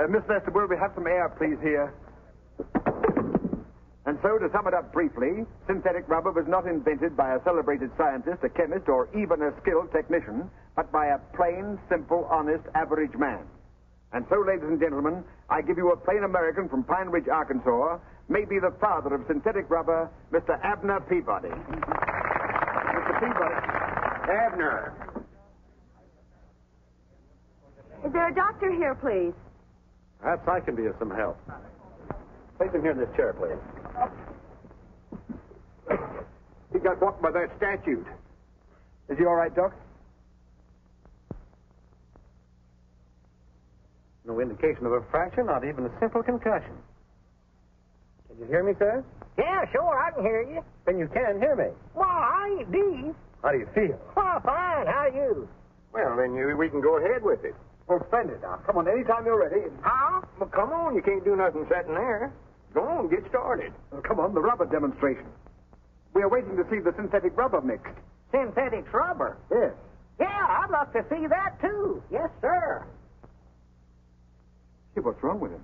Miss Lester, will we have some air, please, here? And so, to sum it up briefly, synthetic rubber was not invented by a celebrated scientist, a chemist, or even a skilled technician, but by a plain, simple, honest, average man. And so, ladies and gentlemen, I give you a plain American from Pine Ridge, Arkansas, maybe the father of synthetic rubber, Mr. Abner Peabody. Mr. Peabody. Abner. Is there a doctor here, please? Perhaps I can be of some help. Place him here in this chair, please. He got walked by that statute. Is he all right, Doc? No indication of a fracture, not even a simple concussion. Can you hear me, sir? Yeah, sure, I can hear you. Then you can hear me. Well, I ain't deep. How do you feel? Oh, fine. How are you? Well, then we can go ahead with it. Oh, splendid. Now, come on, anytime you're ready. Huh? Well, come on. You can't do nothing sitting there. Go on, get started. Well, come on, the rubber demonstration. We are waiting to see the synthetic rubber mixed. Synthetic rubber? Yes. Yeah, I'd love to see that, too. Yes, sir. Hey, what's wrong with him?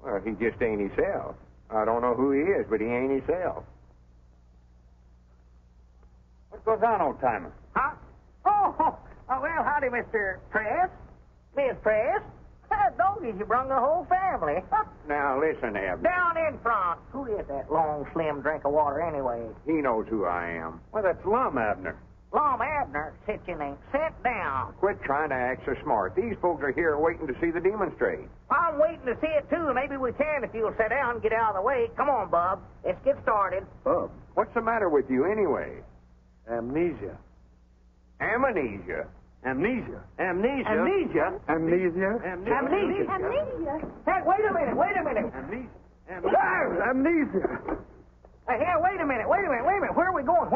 Well, he just ain't himself. I don't know who he is, but he ain't himself. What goes on, old timer? Huh? Oh, well, howdy, Mr. Press. Miss Press. Doggies, you brung the whole family. Now, listen, Abner. Down in front. Who is that long, slim drink of water anyway? He knows who I am. Well, that's Lum, Abner. Lum Abner, sit your name. Sit down. Quit trying to act so smart. These folks are here waiting to see the demonstrate. I'm waiting to see it, too. Maybe we can if you'll sit down and get out of the way. Come on, Bub. Let's get started. Bub, what's the matter with you anyway? Amnesia. Amnesia. Amnesia. Amnesia? Amnesia? Amnesia? Hey, wait a minute. Amnesia. Hey, here, wait a minute. Where are we going?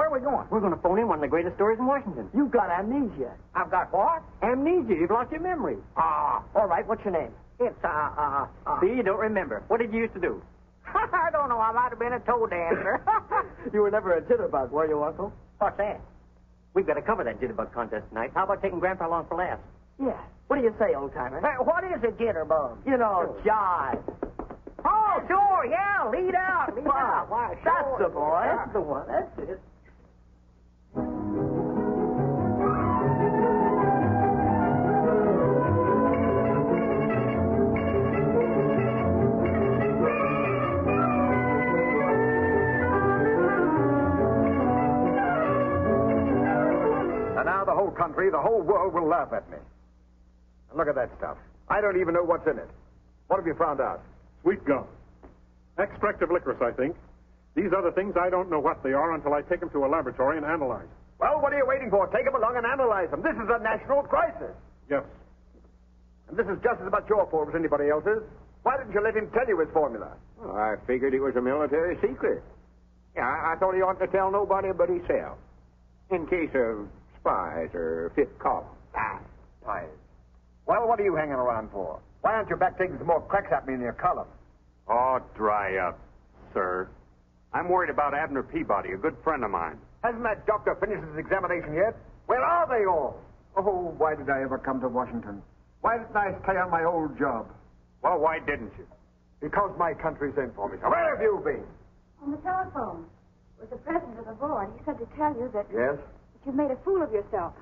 We're going to phone in one of the greatest stories in Washington. You've got amnesia. I've got what? Amnesia. You've lost your memory. All right, what's your name? It's, See, you don't remember. What did you used to do? I don't know. I might have been a toe dancer. You were never a jitterbug, were you, Uncle? What's that? We've got to cover that jitterbug contest tonight. How about taking Grandpa along for laughs? Yeah. What do you say, old-timer? Hey, what is a jitterbug? You know, jive. Oh, sure, yeah. Lead out. Why, sure. That's the boy. Sure. That's the one. That's it. And now the whole country, the whole world will laugh at me. And look at that stuff. I don't even know what's in it. What have you found out? Sweet gum. Extract of licorice, I think. These other things, I don't know what they are until I take them to a laboratory and analyze. Well, what are you waiting for? Take them along and analyze them. This is a national crisis. Yes. And this is just as much your fault as anybody else's. Why didn't you let him tell you his formula? Well, I figured it was a military secret. Yeah, I thought he oughtn't to tell nobody but himself. In case of spies or fifth column. Spies. Well, what are you hanging around for? Why aren't you back taking some more cracks at me in your column? Oh, dry up, sir. I'm worried about Abner Peabody, a good friend of mine. Hasn't that doctor finished his examination yet? Where are they all? Oh, why did I ever come to Washington? Why didn't I stay on my old job? Well, why didn't you? Because my country sent for me. Where have you been? On the telephone with the president of the board. He said to tell you that, Yes? that you've made a fool of yourself.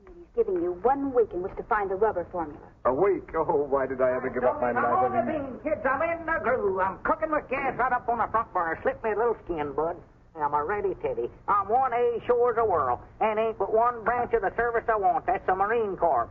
He's giving you 1 week in which to find the rubber formula. A week? Oh, why did I ever give up my Come life? on, beans, kids. I'm in the groove. I'm cooking with gas right up on the front burner. Slip me a little skin, bud. I'm a ready teddy. I'm 1A sure as a whirl. And ain't but one branch of the service I want. That's the Marine Corps.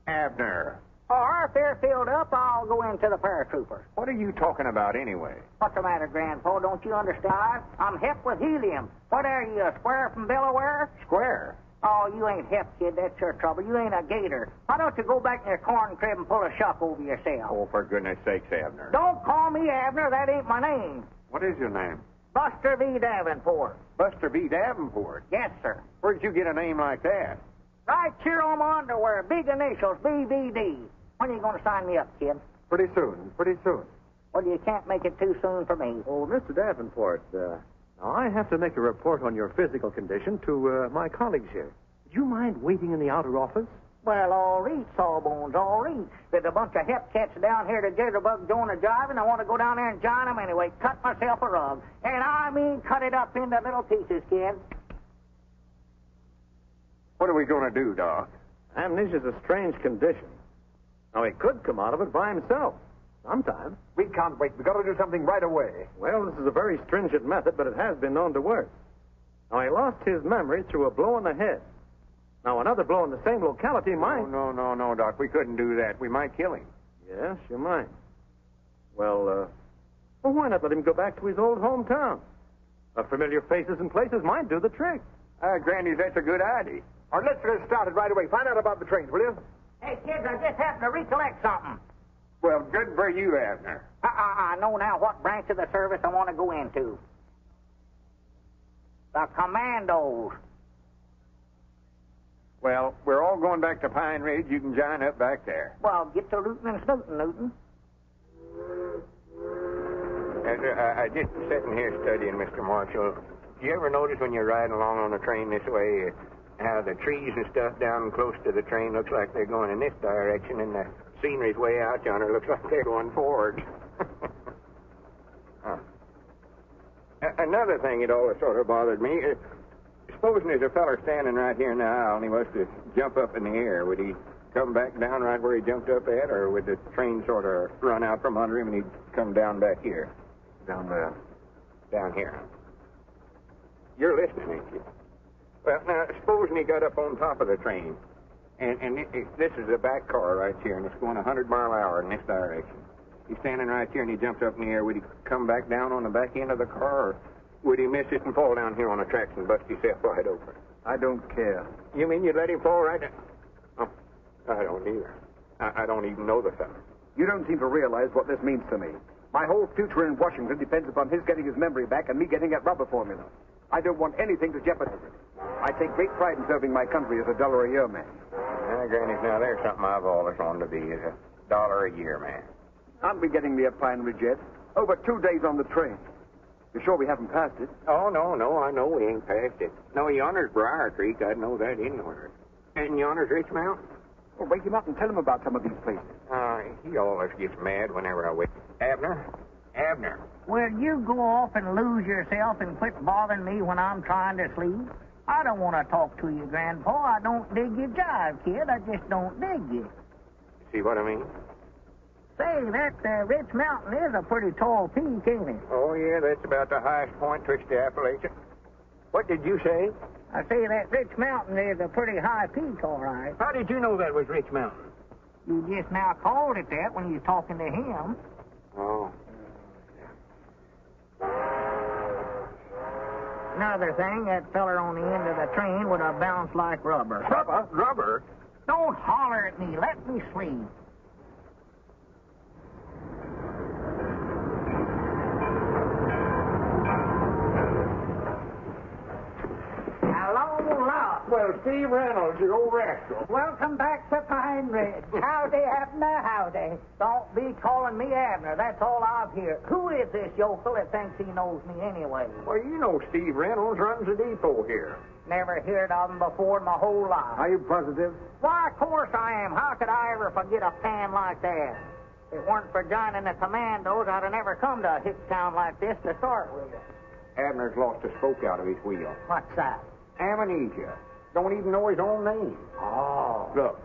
Abner, Or if they're filled up, I'll go into the paratroopers. what are you talking about anyway? What's the matter, Grandpa? Don't you understand? I'm hep with helium. What are you, a square from Delaware? Square. Oh, you ain't hep, kid. That's your trouble. You ain't a gator. Why don't you go back in your corn crib and pull a shuck over yourself? Oh, for goodness sakes, Abner. Don't call me Abner. That ain't my name. What is your name? Buster V. Davenport. Buster B. Davenport. Yes, sir. Where'd you get a name like that? Right here on my underwear. Big initials, BVD. When are you going to sign me up, kid? Pretty soon. Well, you can't make it too soon for me. Oh, Mr. Davenport, now I have to make a report on your physical condition to my colleagues here. Would you mind waiting in the outer office? Well, all right, Sawbones, all right. There's a bunch of hep cats down here to jitterbug join the jive, and I want to go down there and join them anyway. Cut myself a rug. And I mean cut it up into little pieces, kid. What are we going to do, Doc? Amnesia's a strange condition. Now, he could come out of it by himself sometime. We can't wait. We've got to do something right away. Well, this is a very stringent method, but it has been known to work. Now, he lost his memory through a blow on the head. Now, another blow in the same locality might... No, Doc. We couldn't do that. We might kill him. Yes, you might. Well, why not let him go back to his old hometown? Familiar faces and places might do the trick. Granny, that's a good idea. All right, let's get started right away. Find out about the trains, will you? Hey, kids, I just happened to recollect something. Well, good for you, Abner. I know now what branch of the service I want to go into. The Commandos. Well, we're all going back to Pine Ridge. You can join up back there. Well, get to rootin' and snootin', Newton. I just sitting here studying, Mr. Marshall. Do you ever notice when you're riding along on a train this way how the trees and stuff down close to the train looks like they're going in this direction, and the scenery's way out yonder looks like they're going forward? Another thing that always sort of bothered me, supposing there's a feller standing right here in the aisle and he was to jump up in the air, would he come back down right where he jumped up at, or would the train sort of run out from under him and he'd come down back here? Down there. Down here. You're listening, ain't you? Well, now, supposing he got up on top of the train, and this is the back car right here, and it's going 100 mile an hour in this direction. He's standing right here, and he jumps up in the air. Would he come back down on the back end of the car, or would he miss it and fall down here on the tracks and bust himself wide open? I don't care. You mean you'd let him fall right down? Oh, I don't either. I don't even know the fellow. You don't seem to realize what this means to me. My whole future in Washington depends upon his getting his memory back and me getting that rubber formula. I don't want anything to jeopardize it. I take great pride in serving my country as a $1 a year man. Granny, now there's something I've always wanted to be, is a $1 a year man. Aren't we getting near Pine Ridge yet? Over 2 days on the train. You're sure we haven't passed it? Oh, no, I know we ain't passed it. No, yonder's Briar Creek. I'd know that anywhere. And yonder's Rich Mountain. Well, wake him up and tell him about some of these places. He always gets mad whenever I wake. Abner. Will you go off and lose yourself and quit bothering me when I'm trying to sleep? I don't want to talk to you, Grandpa. I don't dig your jive, kid. I just don't dig you. See what I mean? Say, that Rich Mountain is a pretty tall peak, ain't it? Oh, yeah, that's about the highest point twixt the Appalachian. What did you say? I say that Rich Mountain is a pretty high peak, all right. How did you know that was Rich Mountain? You just now called it that when you was talking to him. Oh. Another thing, that feller on the end of the train would have bounced like rubber. Rubber? Don't holler at me. Let me sleep. Hello, Locke. Well, Steve Reynolds, you old rascal. Welcome back to Pine Ridge. Howdy, Abner, howdy. Don't be calling me Abner. That's all I've heard. Who is this yokel that thinks he knows me anyway? Well, you know Steve Reynolds runs the depot here. Never heard of him before in my whole life. Are you positive? Why, of course I am. How could I ever forget a pan like that? If it weren't for joining the commandos, I'd have never come to a hick town like this to start with. Abner's lost a spoke out of his wheel. What's that? Amnesia. Don't even know his own name. Oh. Look.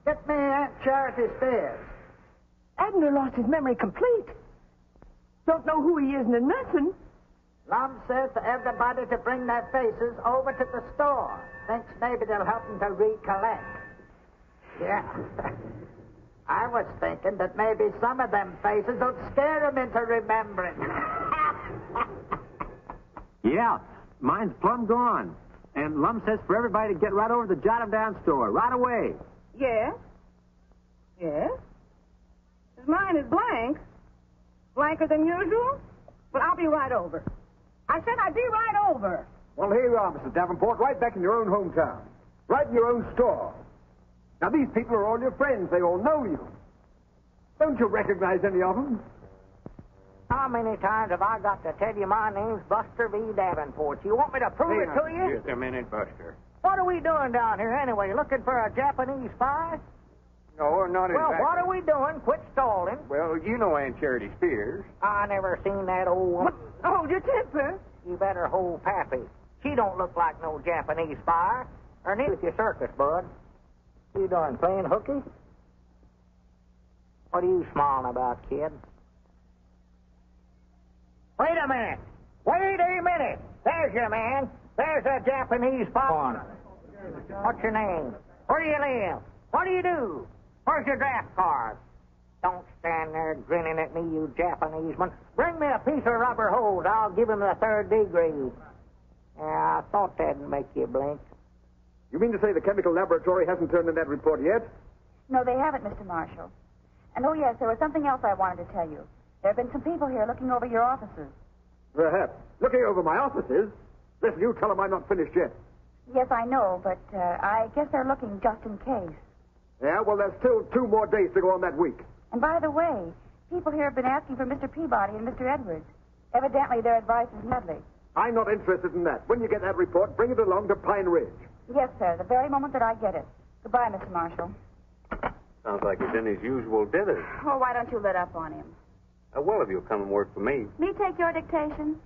Get me Aunt Charity stairs. Abner lost his memory complete. Don't know who he is nor nothing. Lum says to everybody to bring their faces over to the store. Thinks maybe they'll help them to recollect. Yeah. I was thinking that maybe some of them faces will scare him into remembering. Yeah, mine's plumb gone. And Lum says for everybody to get right over to the Jot 'em Down store right away. Yes? Yes? Mine is blank. Blanker than usual? Well, I'll be right over. I said I'd be right over. Well, here you are, Mr. Davenport, right back in your own hometown. Right in your own store. Now, these people are all your friends. They all know you. Don't you recognize any of them? How many times have I got to tell you my name's Buster B. Davenport? You want me to prove it to you? Just a minute, Buster. What are we doing down here anyway? Looking for a Japanese spy? No, not exactly. Well, what are we doing? Quit stalling. Well, you know Aunt Charity Spears. I never seen that old woman. Hold your temper. You better hold Pappy. She don't look like no Japanese spy. Or neither with your circus, bud. You doing, playing hooky? What are you smiling about, kid? Wait a minute. Wait a minute. There's your man. There's a Japanese spy. What's your name? Where do you live? What do you do? Where's your draft card? Don't stand there grinning at me, you Japanese man. Bring me a piece of rubber hose. I'll give him the 3rd degree. Yeah, I thought that'd make you blink. You mean to say the chemical laboratory hasn't turned in that report yet? No, they haven't, Mr. Marshall. And oh, yes, there was something else I wanted to tell you. There have been some people here looking over your offices. Perhaps. Looking over my offices? Listen, you tell them I'm not finished yet. Yes, I know, but I guess they're looking just in case. Yeah, well, there's still 2 more days to go on that week. And by the way, people here have been asking for Mr. Peabody and Mr. Edwards. Evidently, their advice is lovely. I'm not interested in that. When you get that report, bring it along to Pine Ridge. Yes, sir, the very moment that I get it. Goodbye, Mr. Marshall. Sounds like he's in his usual dithers. Oh, why don't you let up on him? Well, if you'll come and work for me. Me take your dictation?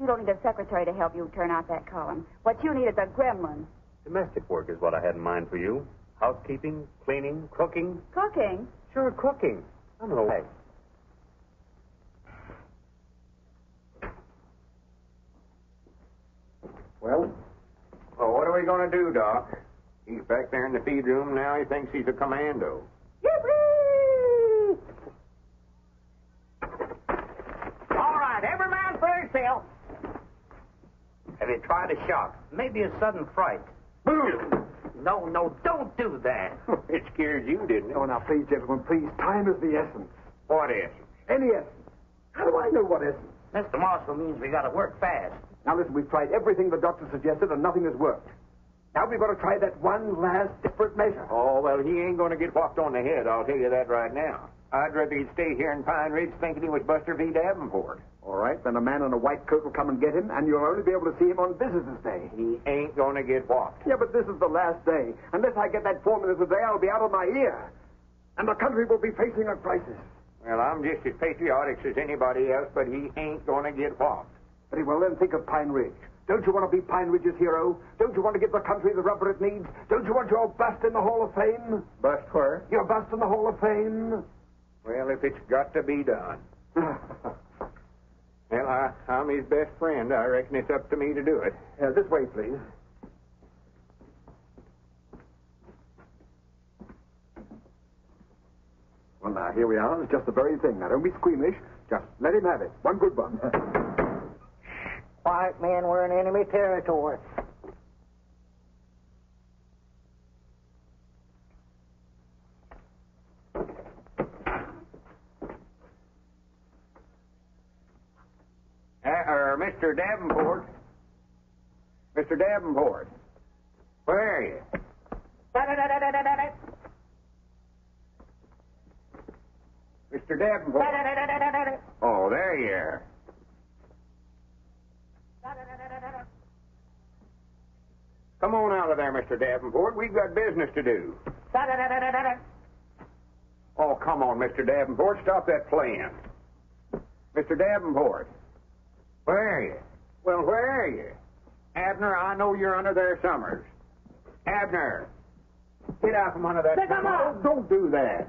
You don't need a secretary to help you turn out that column. What you need is a gremlin. Domestic work is what I had in mind for you. Housekeeping, cleaning, cooking. Cooking? Sure, cooking. I'm no way. Well, what are we going to do, Doc? He's back there in the feed room now. He thinks he's a commando. Yippee! All right, every man for himself. Have you tried a shock? Maybe a sudden fright. Boom! No, don't do that. It scared you, didn't it? Oh, now, please, gentlemen, please. Time is the essence. What essence? Any essence. How do I know what essence? Mr. Marshall means we got to work fast. Now, listen, we've tried everything the doctor suggested, and nothing has worked. Now we've got to try that one last desperate measure. Oh, well, he ain't going to get whopped on the head, I'll tell you that right now. I'd rather he'd stay here in Pine Ridge thinking he was Buster V. Davenport. All right, then a man in a white coat will come and get him, and you'll only be able to see him on Visitor's Day. He ain't going to get whopped. Yeah, but this is the last day. Unless I get that 4 minutes a day, I'll be out of my ear. And the country will be facing a crisis. Well, I'm just as patriotic as anybody else, but he ain't going to get whopped. Very well, then think of Pine Ridge. Don't you want to be Pine Ridge's hero? Don't you want to give the country the rubber it needs? Don't you want your bust in the Hall of Fame? Bust where? Your bust in the Hall of Fame? Well, if it's got to be done. Well, I'm his best friend. I reckon it's up to me to do it. This way, please. Well, now, here we are. It's just the very thing. Now, don't be squeamish. Just let him have it. One good one. White men were in enemy territory. Mr. Davenport. Mr. Davenport. Where are you? Mr. Davenport. Oh, there you are. Come on out of there, Mr. Davenport. We've got business to do. Oh, come on, Mr. Davenport. Stop that playing. Mr. Davenport. Where are you? Well, where are you? Abner, I know you're under there, Summers. Abner. Get out from under that. Don't do that.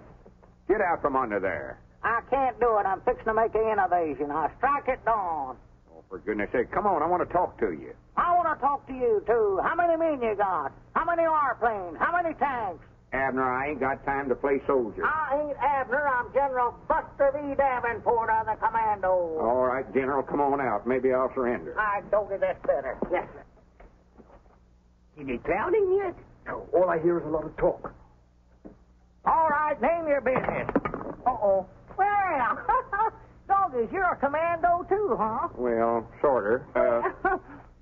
Get out from under there. I can't do it. I'm fixing to make an innovation. I strike at dawn. Oh, for goodness sake. Come on, I want to talk to you. I want to talk to you, too. How many men you got? How many airplanes? How many tanks? Abner, I ain't got time to play soldier. I ain't Abner. I'm General Buster V. Davenport of the Commando. All right, General, come on out. Maybe I'll surrender. I don't that's better. Yes, sir. Is he clowning yet? No, all I hear is a lot of talk. All right, name your business. Uh-oh. Well, Doggies, you're a commando, too, huh? Well, sorter.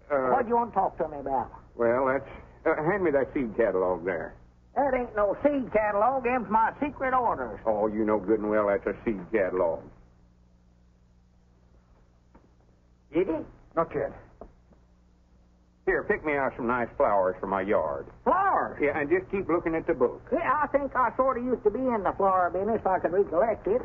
What do you want to talk to me about? Well, that's... hand me that seed catalog there. That ain't no seed catalog. Them's my secret orders. Oh, you know good and well that's a seed catalog. Did he? Not yet. Here, pick me out some nice flowers for my yard. Flowers? Yeah, and just keep looking at the book. Yeah, I think I sort of used to be in the flower business if I could recollect it.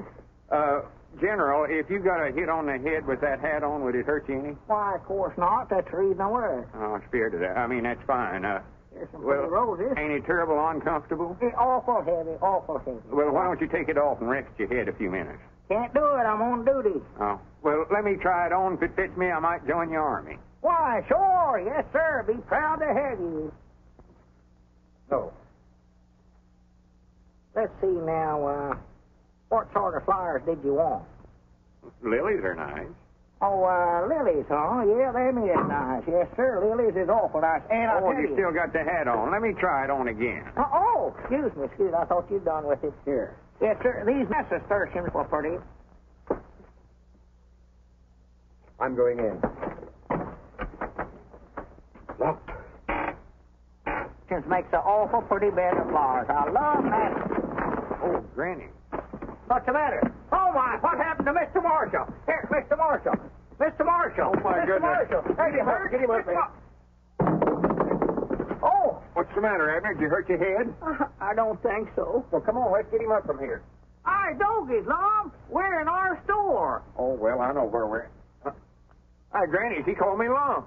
General, if you got a hit on the head with that hat on, would it hurt you any? Why, of course not. That's the reason I wear it. Oh, I'm scared of that. I mean, that's fine. Here's some pretty roses. Ain't it terrible uncomfortable? It's awful heavy, awful heavy. Well, why don't you take it off and rest your head a few minutes? Can't do it. I'm on duty. Oh, well, let me try it on. If it fits me, I might join the Army. Why, sure. Yes, sir. Be proud to have you. No. Let's see now, what sort of flowers did you want? Lilies are nice. Oh, lilies, huh? Yeah, them is nice. Yes, sir. Lilies is awful nice. And I'll tell you still got the hat on. Let me try it on again. Oh, excuse me. I thought you'd done with it. Here. Yes, sir. These nasturtiums were pretty. I'm going in. Locked. Just makes an awful pretty bed of flowers. I love that. Oh, Granny. What's the matter? Oh, my, what happened to Mr. Marshall? Here, Mr. Marshall. Mr. Marshall. Oh, my goodness. Marshall. Hey, you hurt? Get him up there. Oh. What's the matter, Abner? Did you hurt your head? I don't think so. Well, come on, let's get him up from here. Hi, Doggies, Lom. We're in our store. Oh, well, I know where we're at. Hi, Granny, she called me Lum.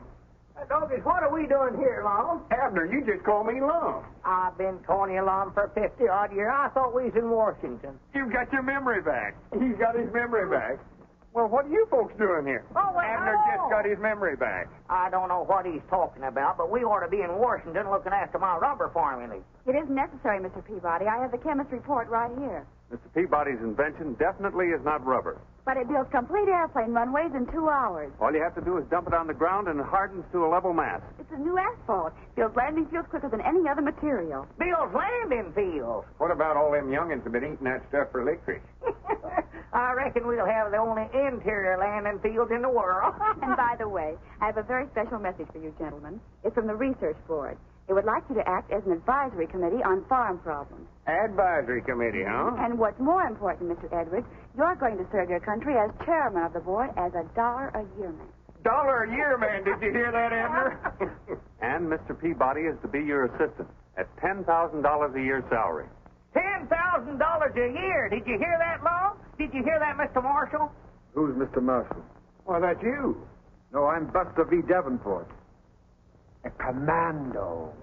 Doggies, what are we doing here, Lum? Abner, you just called me Lum. I've been calling you Lum for 50-odd years. I thought we was in Washington. You've got your memory back. He's got his memory back. Well, what are you folks doing here? Oh, well, Abner just got his memory back. I don't know what he's talking about, but we ought to be in Washington looking after my rubber formulae. It isn't necessary, Mr. Peabody. I have the chemist's report right here. Mr. Peabody's invention definitely is not rubber. But it builds complete airplane runways in 2 hours. All you have to do is dump it on the ground and it hardens to a level mass. It's a new asphalt. Builds landing fields quicker than any other material. Builds landing fields. What about all them youngins that been eating that stuff for electric? I reckon we'll have the only interior landing fields in the world. And by the way, I have a very special message for you gentlemen. It's from the Research Board. They would like you to act as an advisory committee on farm problems. Advisory committee, huh? And what's more important, Mr. Edwards, you're going to serve your country as chairman of the board as $1 a year man. $1 a year, man. Did you hear that, Abner? And Mr. Peabody is to be your assistant at $10,000 a year salary. $10,000 a year. Did you hear that, Lum? Did you hear that, Mr. Marshall? Who's Mr. Marshall? Well, that's you. No, I'm Buster V. Davenport. A commando.